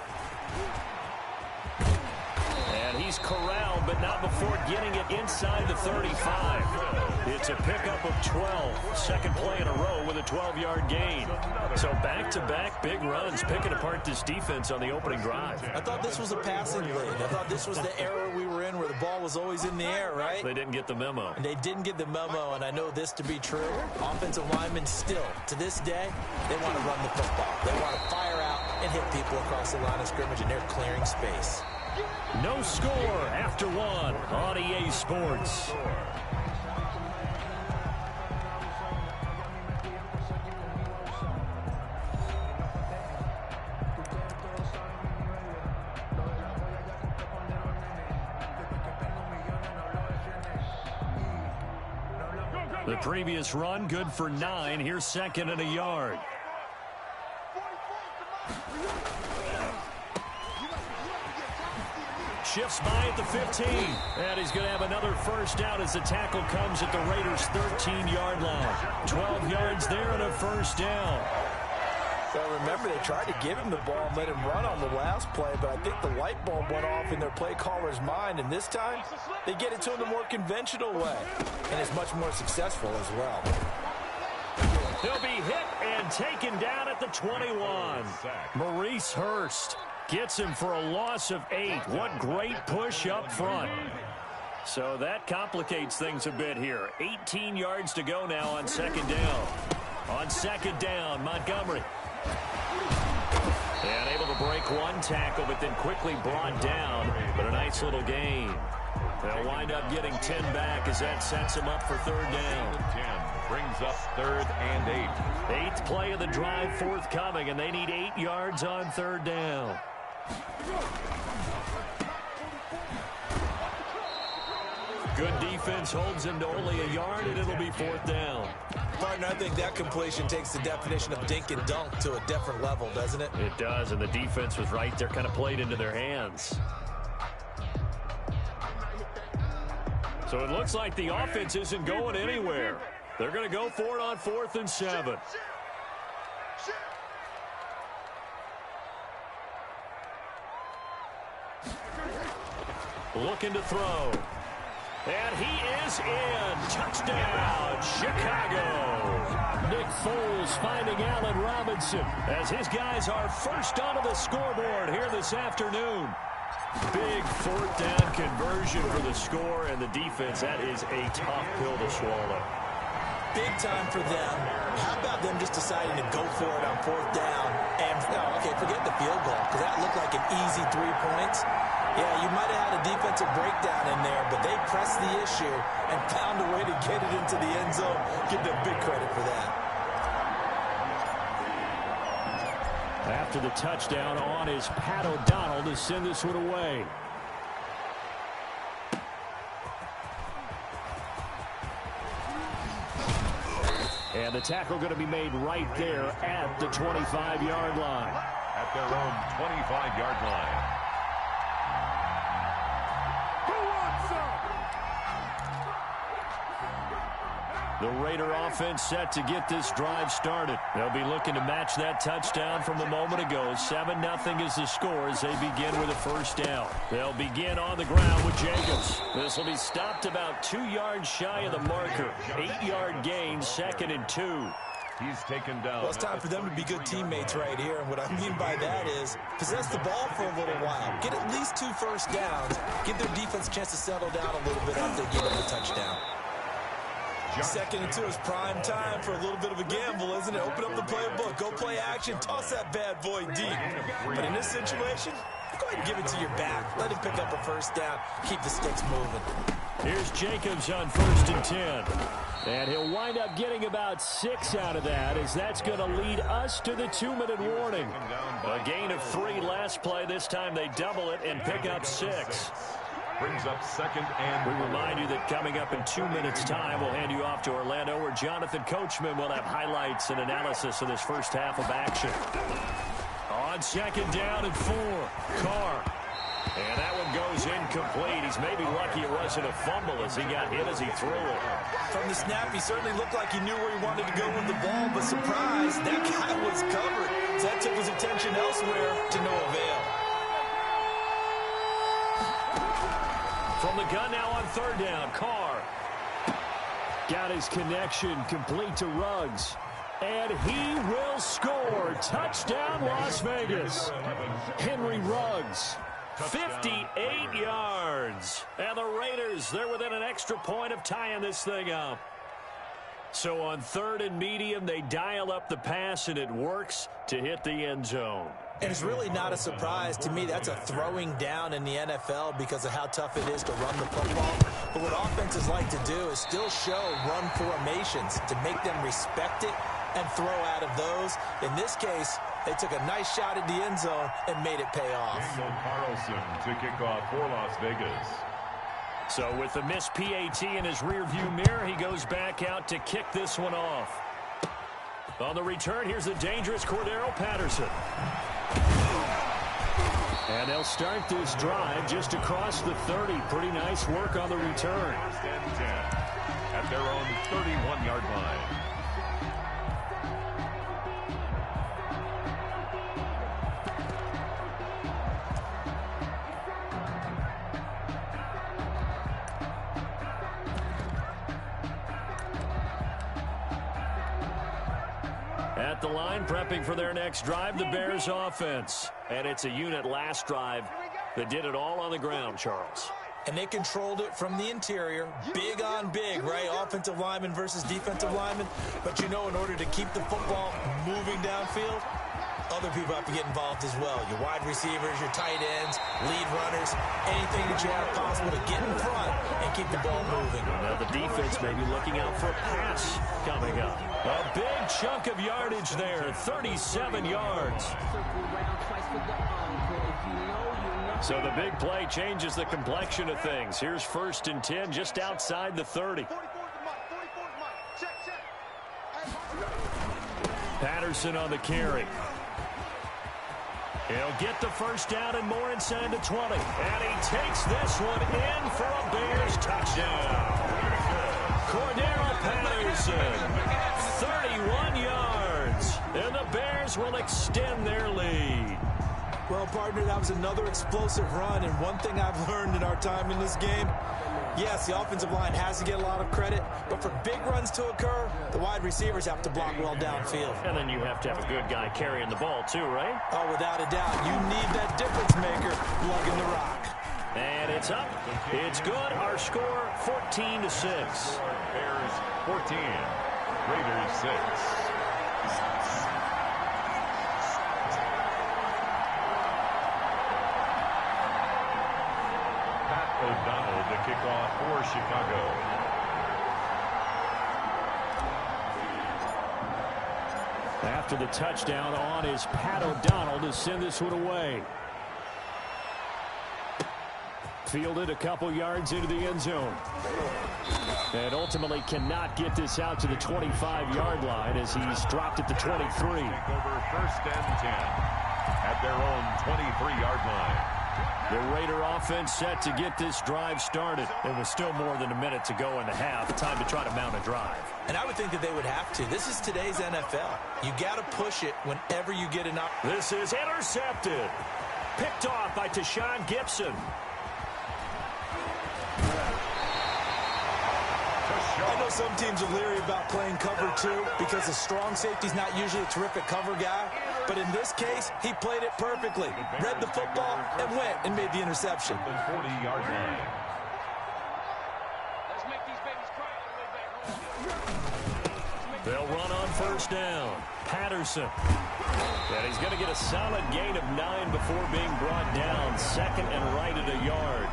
And he's corralled, but not before getting it inside the 35. It's a pickup of 12. Second play in a row with a 12-yard gain. So back-to-back big runs picking apart this defense on the opening drive. I thought this was a passing league. I thought this was the era we were in where the ball was always in the air, right? They didn't get the memo. And they didn't get the memo, and I know this to be true. Offensive linemen still, to this day, they want to run the football. They want to fire out and hit people across the line of scrimmage, and they're clearing space. No score after 1 on EA Sports. The previous run, good for 9. Here's second and a yard. Shifts by at the 15. And he's going to have another first down as the tackle comes at the Raiders' 13-yard line. 12 yards there and a first down. Well, remember, they tried to give him the ball and let him run on the last play, but I think the light bulb went off in their play caller's mind, and this time they get it to him the more conventional way, and it's much more successful as well. He'll be hit and taken down at the 21. Maurice Hurst gets him for a loss of 8. What great push up front. So that complicates things a bit here. 18 yards to go now on second down. On second down, Montgomery. And able to break one tackle, but then quickly brought down. But a nice little gain. They'll wind up getting 10 back as that sets him up for third down. 10 brings up third and 8. 8th play of the drive forthcoming, and they need 8 yards on third down. Good defense holds him to only a yard, and it'll be fourth down. Partner, I think that completion takes the definition of dink and dunk to a different level, doesn't it? It does, and the defense was right there, kind of played into their hands. So it looks like the offense isn't going anywhere. They're going to go for it on 4th and 7. Looking to throw. And he is in. Touchdown, Chicago. Nick Foles finding Allen Robinson as his guys are first onto the scoreboard here this afternoon. Big fourth down conversion for the score, and the defense, that is a tough pill to swallow. Big time for them. How about them just deciding to go for it on 4th down? And, okay, forget the field goal, because that looked like an easy 3 points. Yeah, you might have had a defensive breakdown in there, but they pressed the issue and found a way to get it into the end zone. Give them big credit for that. After the touchdown, on is Pat O'Donnell to send this one away. And the tackle going to be made right there at the 25-yard line. At their own 25-yard line. The Raider offense set to get this drive started. They'll be looking to match that touchdown from a moment ago. 7-0 is the score as they begin with a first down. They'll begin on the ground with Jacobs. This will be stopped about 2 yards shy of the marker. 8-yard gain, 2nd and 2. He's taken down. Well, it's time for them to be good teammates right here. And what I mean by that is possess the ball for a little while. Get at least 2 first downs. Give their defense a chance to settle down a little bit after they give them the touchdown. 2nd and 2 is prime time for a little bit of a gamble, isn't it? Open up the playbook, go play action, toss that bad boy deep. But in this situation, go ahead and give it to your back. Let him pick up a first down. Keep the sticks moving. Here's Jacobs on 1st and 10. And he'll wind up getting about 6 out of that, as that's going to lead us to the 2-minute warning. A gain of 3 last play. This time they double it and pick up 6. Brings up 2nd and... We remind you that coming up in 2 minutes' time, we'll hand you off to Orlando, where Jonathan Coachman will have highlights and analysis of this first half of action. On 2nd down and 4, Carr. And that one goes incomplete. He's maybe lucky it wasn't a fumble as he got hit as he threw it. From the snap, he certainly looked like he knew where he wanted to go with the ball, but surprise, that guy was covered. So that took his attention elsewhere to no avail. From the gun now on 3rd down, Carr. Got his connection complete to Ruggs. And he will score. Touchdown, Las Vegas. Henry Ruggs. 58 yards. And the Raiders, they're within an extra point of tying this thing up. So on 3rd and medium, they dial up the pass, and it works to hit the end zone. And it's really not a surprise to me. That's a throwing down in the NFL because of how tough it is to run the football. But what offenses like to do is still show run formations to make them respect it and throw out of those. In this case, they took a nice shot at the end zone and made it pay off. Daniel Carlson to kick off for Las Vegas. So with the missed PAT in his rearview mirror, he goes back out to kick this one off. On the return, here's the dangerous Cordero Patterson. And they'll start this drive just across the 30. Pretty nice work on the return. First and 10 at their own 31-yard line. At the line, prepping for their next drive, the Bears offense. And it's a unit last drive that did it all on the ground, Charles. And they controlled it from the interior, big on big, right? Offensive lineman versus defensive lineman. But you know, in order to keep the football moving downfield, other people have to get involved as well. Your wide receivers, your tight ends, lead runners, anything that you have possible to get in front and keep the ball moving. Now the defense may be looking out for a pass coming up. A big chunk of yardage there, 37 yards. So the big play changes the complexion of things. Here's 1st and 10 just outside the 30. Patterson on the carry. He'll get the first down and more inside the 20. And he takes this one in for a Bears touchdown. Cordero Patterson, 31 yards. And the Bears will extend their lead. Well, partner, that was another explosive run. And one thing I've learned in our time in this game, yes, the offensive line has to get a lot of credit, but for big runs to occur, the wide receivers have to block well downfield. And then you have to have a good guy carrying the ball too, right? Oh, without a doubt. You need that difference maker lugging the rock. And it's up. It's good. Our score, 14-6. Bears 14, Raiders 6. O'Donnell, the kickoff for Chicago. After the touchdown on is Pat O'Donnell to send this one away. Fielded a couple yards into the end zone. And ultimately cannot get this out to the 25-yard line as he's dropped at the 23. Take over 1st and 10 at their own 23-yard line. The Raider offense set to get this drive started. There was still more than a minute to go in the half. Time to try to mount a drive. And I would think that they would have to. This is today's NFL. You got to push it whenever you get an opportunity. This is intercepted. Picked off by Tashawn Gibson. I know some teams are leery about playing cover 2 because the strong safety's not usually a terrific cover guy. But in this case, he played it perfectly. Read the football and went and made the interception. 40-yard line. Let's make these babies cry a little bit. They'll run on 1st down. Patterson. And he's going to get a solid gain of 9 before being brought down. 2nd and right at a yard.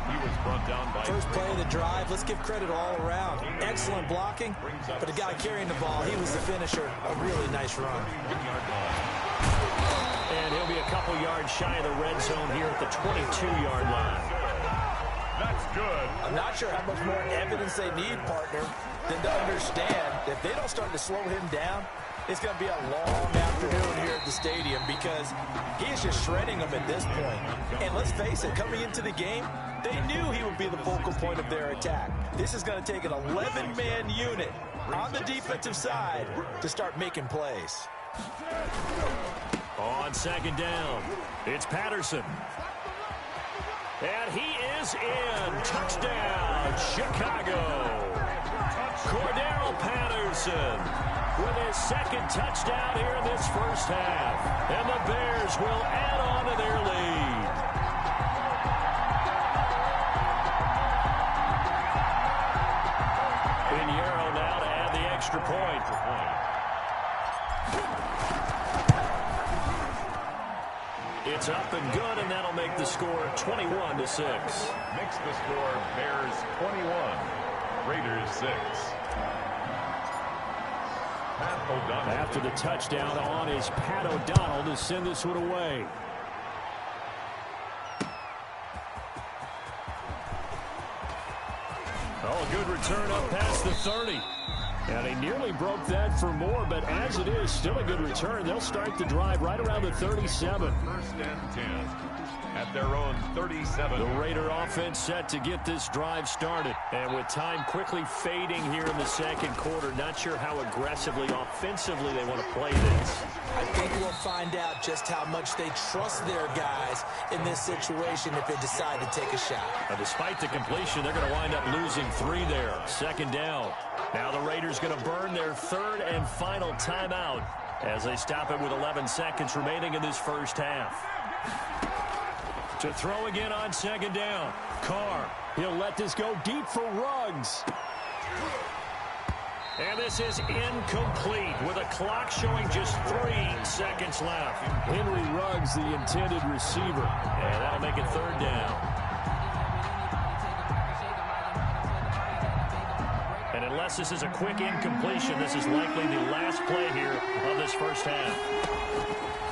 He was brought down by First play of the drive. Let's give credit all around. Excellent blocking, but the guy carrying the ball, he was the finisher. A really nice run. And he'll be a couple yards shy of the red zone here at the 22-yard line. That's good. I'm not sure how much more evidence they need, partner, than to understand that if they don't start to slow him down, it's going to be a long afternoon here at the stadium because he is just shredding them at this point. And let's face it, coming into the game, they knew he would be the focal point of their attack. This is going to take an 11-man unit on the defensive side to start making plays. On 2nd down, it's Patterson. And he is in. Touchdown, Chicago. Cordero Patterson with his 2nd touchdown here in this first half. And the Bears will add on to their lead. Pinheiro now to add the extra point. It's up and good, and that'll make the score 21-6. Makes the score Bears 21, Raiders 6. Pat O'Donnell. After the touchdown on is Pat O'Donnell to send this one away. Oh, a good return up past the 30. And he nearly broke that for more, but as it is, still a good return. They'll start the drive right around the 37. First and 10 at their own 37. The Raider offense set to get this drive started. And with time quickly fading here in the second quarter, not sure how aggressively, offensively they want to play this. I think we'll find out just how much they trust their guys in this situation if they decide to take a shot. Now, despite the completion, they're going to wind up losing 3 there. Second down. Now the Raiders going to burn their third and final timeout as they stop it with 11 seconds remaining in this first half. To throw again on second down. Carr. He'll let this go deep for Ruggs. And this is incomplete with a clock showing just 3 seconds left. Henry Ruggs, the intended receiver. And that'll make it third down. And unless this is a quick incompletion, this is likely the last play here of this first half.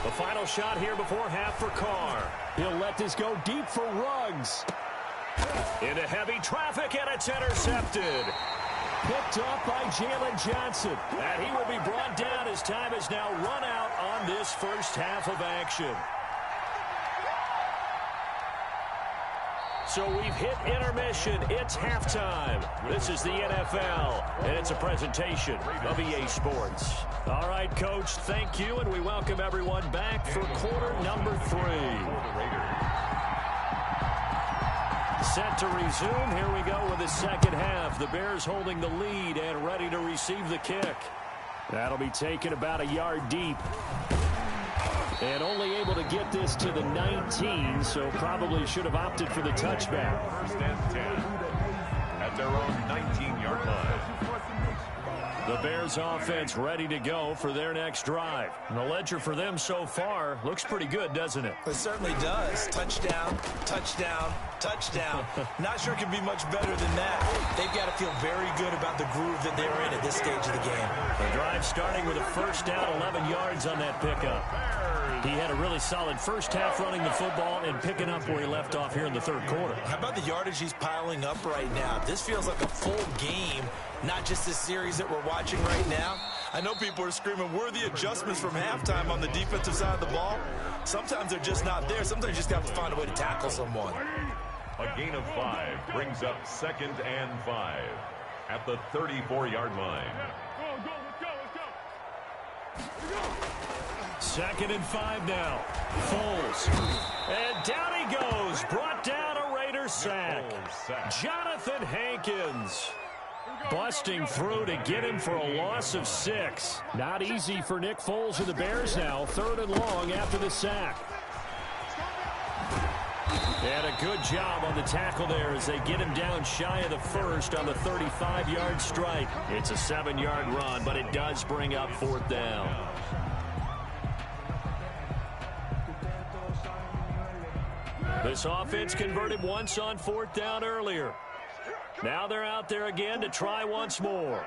The final shot here before half for Carr. He'll let this go deep for Ruggs. Into heavy traffic, and it's intercepted. Picked up by Jalen Johnson. And he will be brought down as time has now run out on this first half of action. So we've hit intermission. It's halftime. This is the NFL, and it's a presentation of EA Sports. All right, Coach, thank you, and we welcome everyone back for quarter number 3. Set to resume. Here we go with the second half. The Bears holding the lead and ready to receive the kick. That'll be taken about a yard deep. And only able to get this to the 19, so probably should have opted for the touchback. First and 10 at their own 19-yard line. The Bears offense ready to go for their next drive. And the ledger for them so far looks pretty good, doesn't it? It certainly does. Touchdown, touchdown, touchdown. Not sure it can be much better than that. They've got to feel very good about the groove that they're in at this stage of the game. The drive starting with a first down, 11 yards on that pickup. He had a really solid first half running the football and picking up where he left off here in the third quarter. How about the yardage he's piling up right now? This feels like a full game, not just this series that we're watching right now. I know people are screaming, worthy adjustments from halftime on the defensive side of the ball. Sometimes they're just not there. Sometimes you just have to find a way to tackle someone. A gain of 5 brings up 2nd and 5 at the 34-yard line. Second and 5 now. Foles. And down he goes. Brought down a Raider sack. Jonathan Hankins busting through to get him for a loss of 6. Not easy for Nick Foles and the Bears now. 3rd and long after the sack. And a good job on the tackle there as they get him down shy of the first on the 35-yard strike. It's a 7-yard run, but it does bring up 4th down. This offense converted once on 4th down earlier. Now they're out there again to try once more.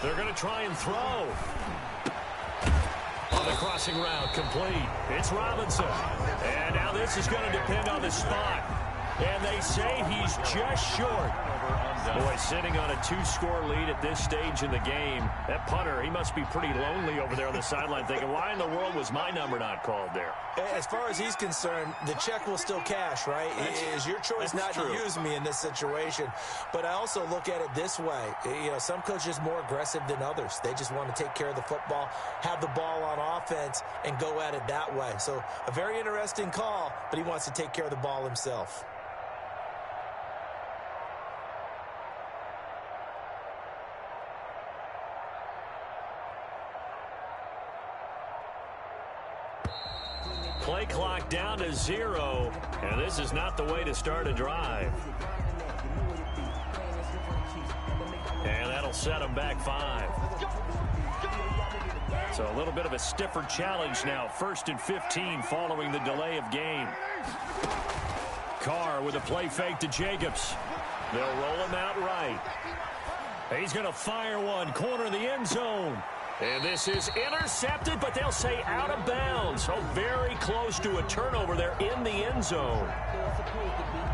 They're going to try and throw. On the crossing route, complete. It's Robinson. And now this is going to depend on the spot. And they say he's just short. Boy, sitting on a 2-score lead at this stage in the game. That punter, he must be pretty lonely over there on the sideline thinking, why in the world was my number not called there? As far as he's concerned, the check will still cash, right? It is your choice not to use me in this situation. But I also look at it this way. You know, some coaches are more aggressive than others. They just want to take care of the football, have the ball on offense, and go at it that way. So a very interesting call, but he wants to take care of the ball himself. Play clock down to 0, and this is not the way to start a drive. And that'll set them back 5. So a little bit of a stiffer challenge now. 1st and 15 following the delay of game. Carr with a play fake to Jacobs. They'll roll him out right. He's going to fire one, corner of the end zone. And this is intercepted, but they'll say out of bounds. So very close to a turnover there in the end zone.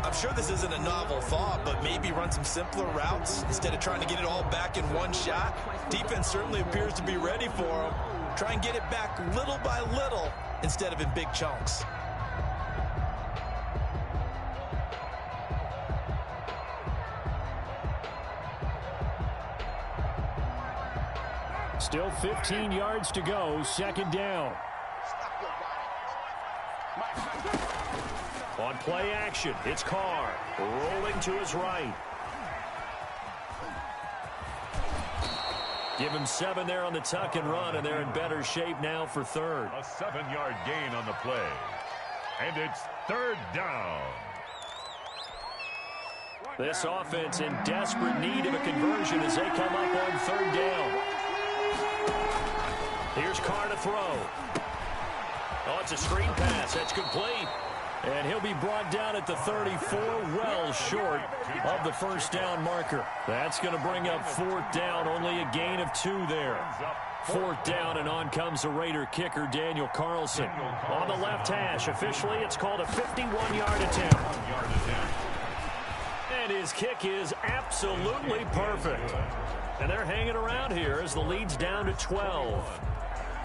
I'm I'm sure this isn't a novel thought, but maybe run some simpler routes instead of trying to get it all back in one shot. Defense certainly appears to be ready for them. Try and get it back little by little instead of in big chunks. Still 15 yards to go, second down. On play action, it's Carr rolling to his right. Give him 7 there on the tuck and run, and they're in better shape now for third. A 7-yard gain on the play. And it's third down. This offense in desperate need of a conversion as they come up on third down. Here's Carr to throw. Oh, it's a screen pass. That's complete. And he'll be brought down at the 34, well short of the first down marker. That's going to bring up fourth down, only a gain of 2 there. Fourth down, and on comes the Raider kicker, Daniel Carlson. On the left hash, officially it's called a 51-yard attempt. And his kick is absolutely perfect. And they're hanging around here as the lead's down to 12.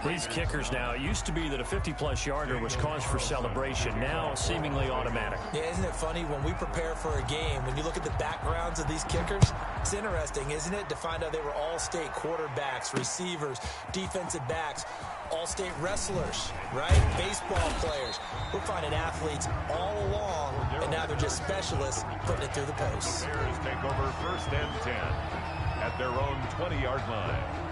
These kickers now, it used to be that a 50-plus yarder was cause for celebration. Now seemingly automatic. Yeah, isn't it funny when we prepare for a game, when you look at the backgrounds of these kickers, it's interesting, isn't it, to find out they were all-state quarterbacks, receivers, defensive backs, all-state wrestlers, right? Baseball players. We're finding athletes all along, and now they're just specialists putting it through the posts. Bears take over first and 10 at their own 20-yard line.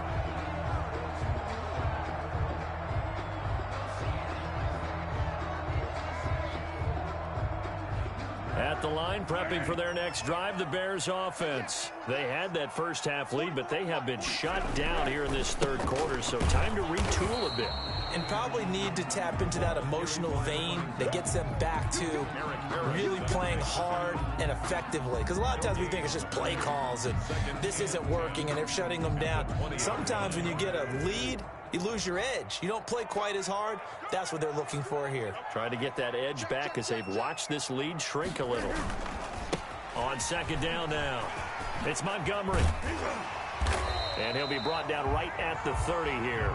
At the line, prepping for their next drive, the Bears offense. They had that first half lead, but they have been shut down here in this third quarter, so time to retool a bit. And probably need to tap into that emotional vein that gets them back to really playing hard and effectively. Because a lot of times we think it's just play calls and this isn't working and they're shutting them down. Sometimes when you get a lead, you lose your edge. You don't play quite as hard. That's what they're looking for here. Trying to get that edge back as they've watched this lead shrink a little. On second down now, it's Montgomery. And he'll be brought down right at the 30 here.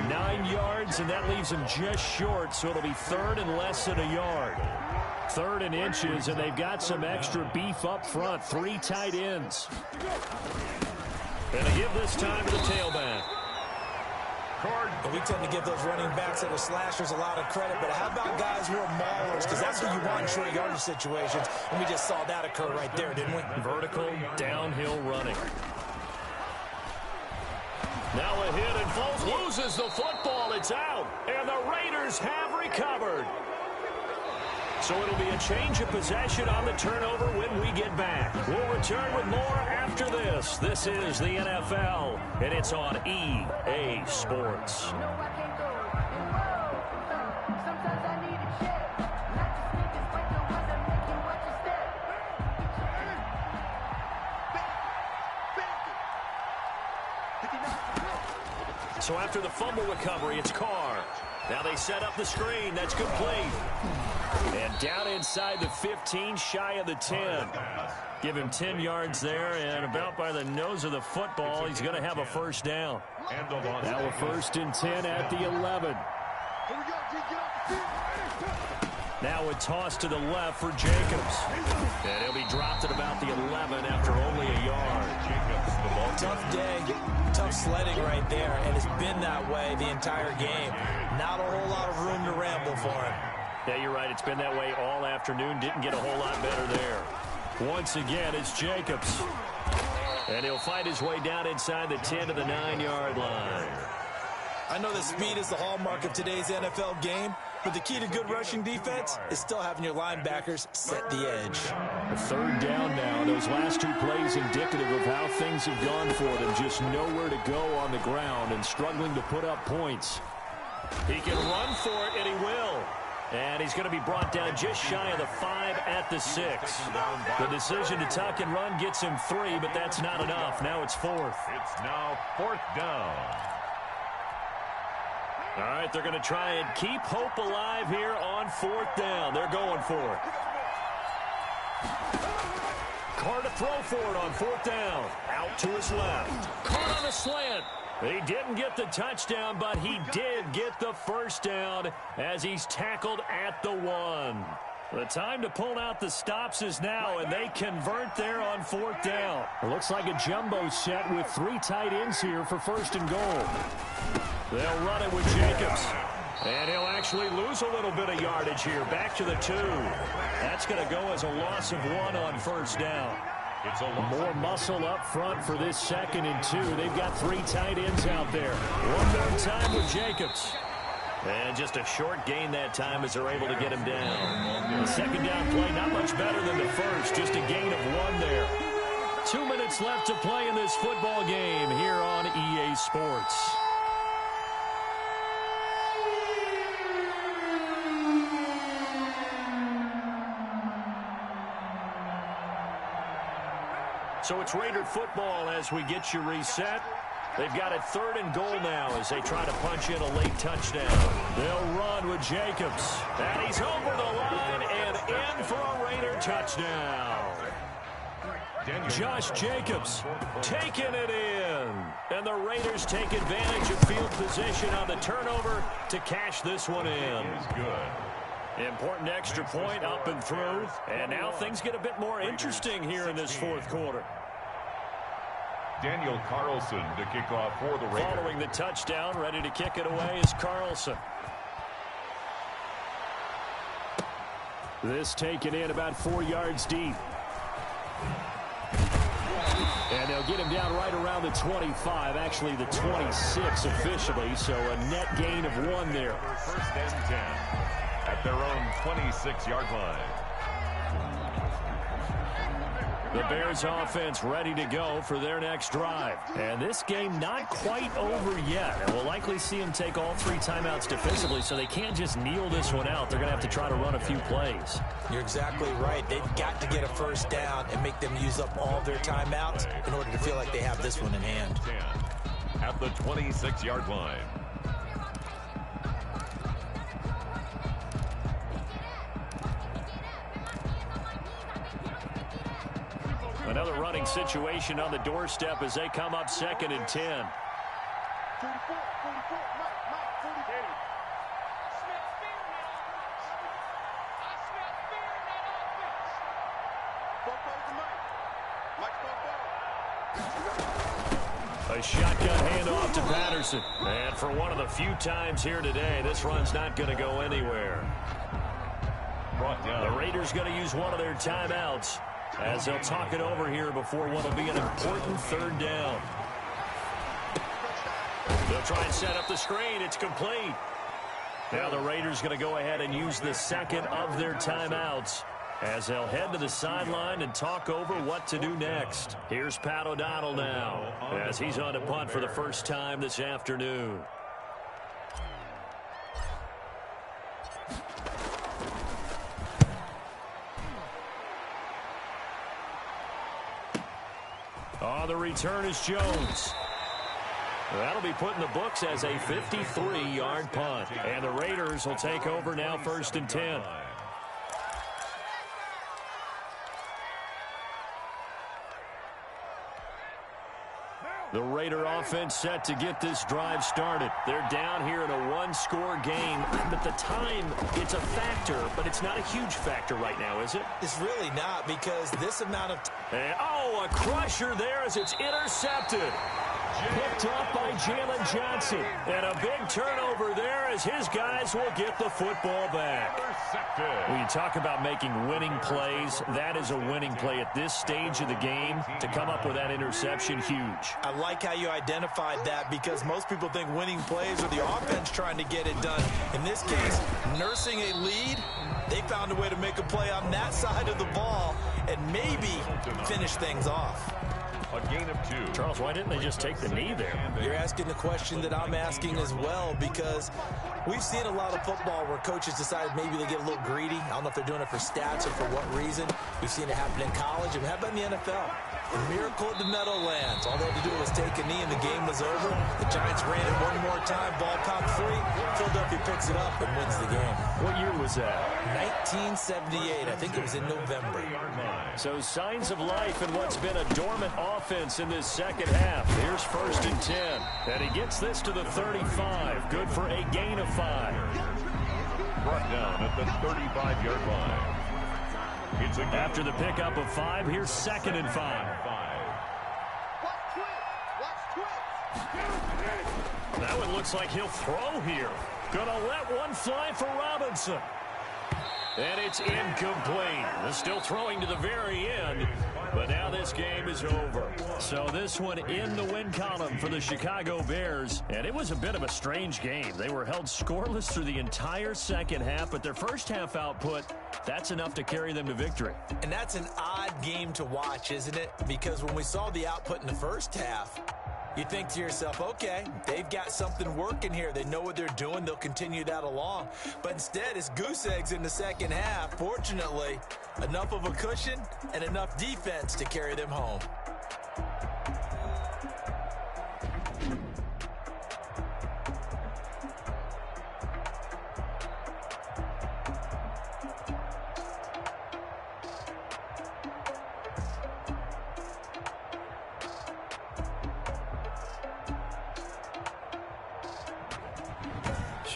9 yards, and that leaves him just short, so it'll be third and less than a yard. Third and inches, and they've got some extra beef up front. 3 tight ends. And they give this time to the tailback. And we tend to give those running backs that are slashers a lot of credit, but how about guys who are maulers? Because that's who you want in short yardage situations, and we just saw that occur right there, didn't we? Vertical, downhill running. Now a hit, and Foles loses the football. It's out, and the Raiders have recovered. So it'll be a change of possession on the turnover when we get back. We'll return with more after this. This is the NFL, and it's on EA Sports. So after the fumble recovery, it's Carr. Now they set up the screen. That's complete. And down inside the 15, shy of the 10. Give him 10 yards there, and about by the nose of the football, he's going to have a first down. Now a first and 10 at the 11. Now a toss to the left for Jacobs. And he'll be dropped at about the 11 after only a yard. Tough day, tough sledding right there, and it's been that way the entire game. Not a whole lot of room to ramble for him. Yeah, you're right. It's been that way all afternoon. Didn't get a whole lot better there. Once again, it's Jacobs. And he'll find his way down inside the 10 to the 9-yard line. I know that speed is the hallmark of today's NFL game, but the key to good rushing defense is still having your linebackers set the edge. A third down now. Those last 2 plays indicative of how things have gone for them. Just nowhere to go on the ground and struggling to put up points. He can run for it, and he will. And he's going to be brought down just shy of the 5 at the 6. The decision to tuck and run gets him 3, but that's not enough. Now it's 4th. It's now 4th down. All right, they're going to try and keep hope alive here on 4th down. They're going for it. Carr to throw for it on 4th down. Out to his left. Carr on a slant. He didn't get the touchdown, but he did get the first down as he's tackled at the 1. The time to pull out the stops is now, and they convert there on 4th down. It looks like a jumbo set with 3 tight ends here for 1st and goal. They'll run it with Jacobs. And he'll actually lose a little bit of yardage here. Back to the 2. That's going to go as a loss of 1 on 1st down. It's a more muscle up front for this 2nd and 2. They've got 3 tight ends out there. One more time with Jacobs. And just a short gain that time as they're able to get him down. The 2nd down play, not much better than the first. Just a gain of 1 there. 2 minutes left to play in this football game here on EA Sports. So it's Raider football as we get you reset. They've got it 3rd and goal now as they try to punch in a late touchdown. They'll run with Jacobs. And he's over the line and in for a Raider touchdown. Josh Jacobs taking it in. And the Raiders take advantage of field position on the turnover to cash this one in. good. Important extra point up and through. And now things get a bit more interesting here in this 4th quarter. Daniel Carlson to kick off for the Raiders. Following the touchdown, ready to kick it away is Carlson. This taken in about 4 yards deep. And they'll get him down right around the 25, actually the 26 officially, so a net gain of 1 there. 1st and 10 at their own 26-yard line. The Bears offense ready to go for their next drive. And this game not quite over yet. And we'll likely see them take all 3 timeouts defensively, so they can't just kneel this one out. They're going to have to try to run a few plays. You're exactly right. They've got to get a 1st down and make them use up all their timeouts in order to feel like they have this one in hand. 10 at the 26-yard line. Another running situation on the doorstep as they come up 2nd and 10. A shotgun handoff to Patterson. And for one of the few times here today, this run's not going to go anywhere. Brought down. The Raiders going to use one of their timeouts as they'll talk it over here before what will be an important 3rd down. They'll try and set up the screen. It's complete. Now the Raiders going to go ahead and use the 2nd of their timeouts as they'll head to the sideline and talk over what to do next. Here's Pat O'Donnell now as he's on to punt for the first time this afternoon. On the return is Jones. That'll be put in the books as a 53-yard punt. And the Raiders will take over now 1st and 10. The Raider offense set to get this drive started. They're down here in a 1-score game, but the time, it's a factor, but it's not a huge factor right now, is it? It's really not, because this amount of a crusher there as it's intercepted. Picked up by Jalen Johnson. And a big turnover there as his guys will get the football back. When you talk about making winning plays, that is a winning play at this stage of the game. To come up with that interception, huge. I like how you identified that, because most people think winning plays are the offense trying to get it done. In this case, nursing a lead, they found a way to make a play on that side of the ball and maybe finish things off. A gain of 2. Charles, why didn't they just take the knee there? You're asking the question that I'm asking as well, because we've seen a lot of football where coaches decide maybe they get a little greedy. I don't know if they're doing it for stats or for what reason. We've seen it happen in college, and how about in the NFL? A miracle at the Meadowlands. All they had to do was take a knee and the game was over. The Giants ran it one more time. Ball popped free. Philadelphia picks it up and wins the game. What year was that? 1978. I think it was in November. So signs of life in what's been a dormant offense in this second half. Here's 1st and 10. And he gets this to the 35. Good for a gain of 5. Brought down at the 35-yard line. It's After the pickup of 5, here's 2nd and 5. That one looks like he'll throw here. Gonna let one fly for Robinson. And it's incomplete. They're still throwing to the very end. But now this game is over. So this one in the win column for the Chicago Bears. And it was a bit of a strange game. They were held scoreless through the entire second half. But their first half output, that's enough to carry them to victory. And that's an odd game to watch, isn't it? Because when we saw the output in the first half, you think to yourself, okay, they've got something working here. They know what they're doing. They'll continue that along. But instead, it's goose eggs in the second half. Fortunately, enough of a cushion and enough defense to carry them home.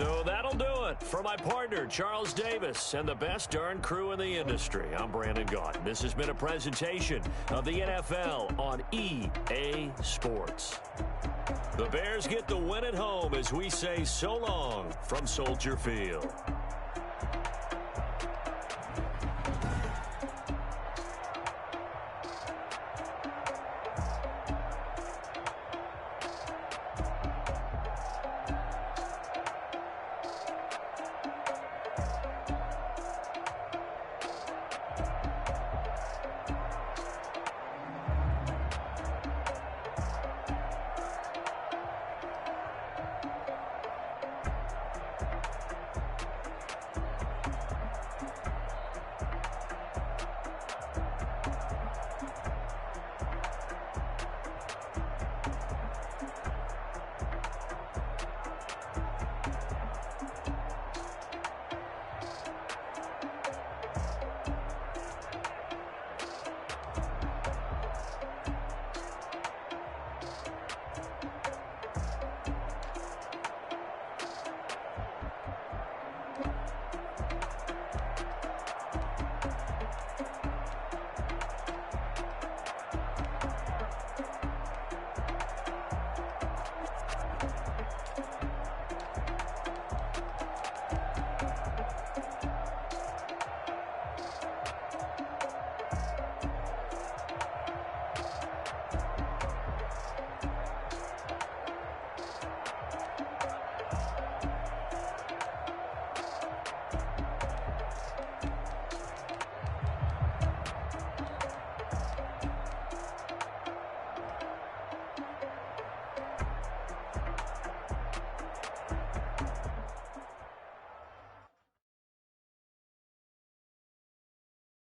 So that'll do it for my partner, Charles Davis, and the best darn crew in the industry. I'm Brandon Gaudin. This has been a presentation of the NFL on EA Sports. The Bears get the win at home as we say so long from Soldier Field.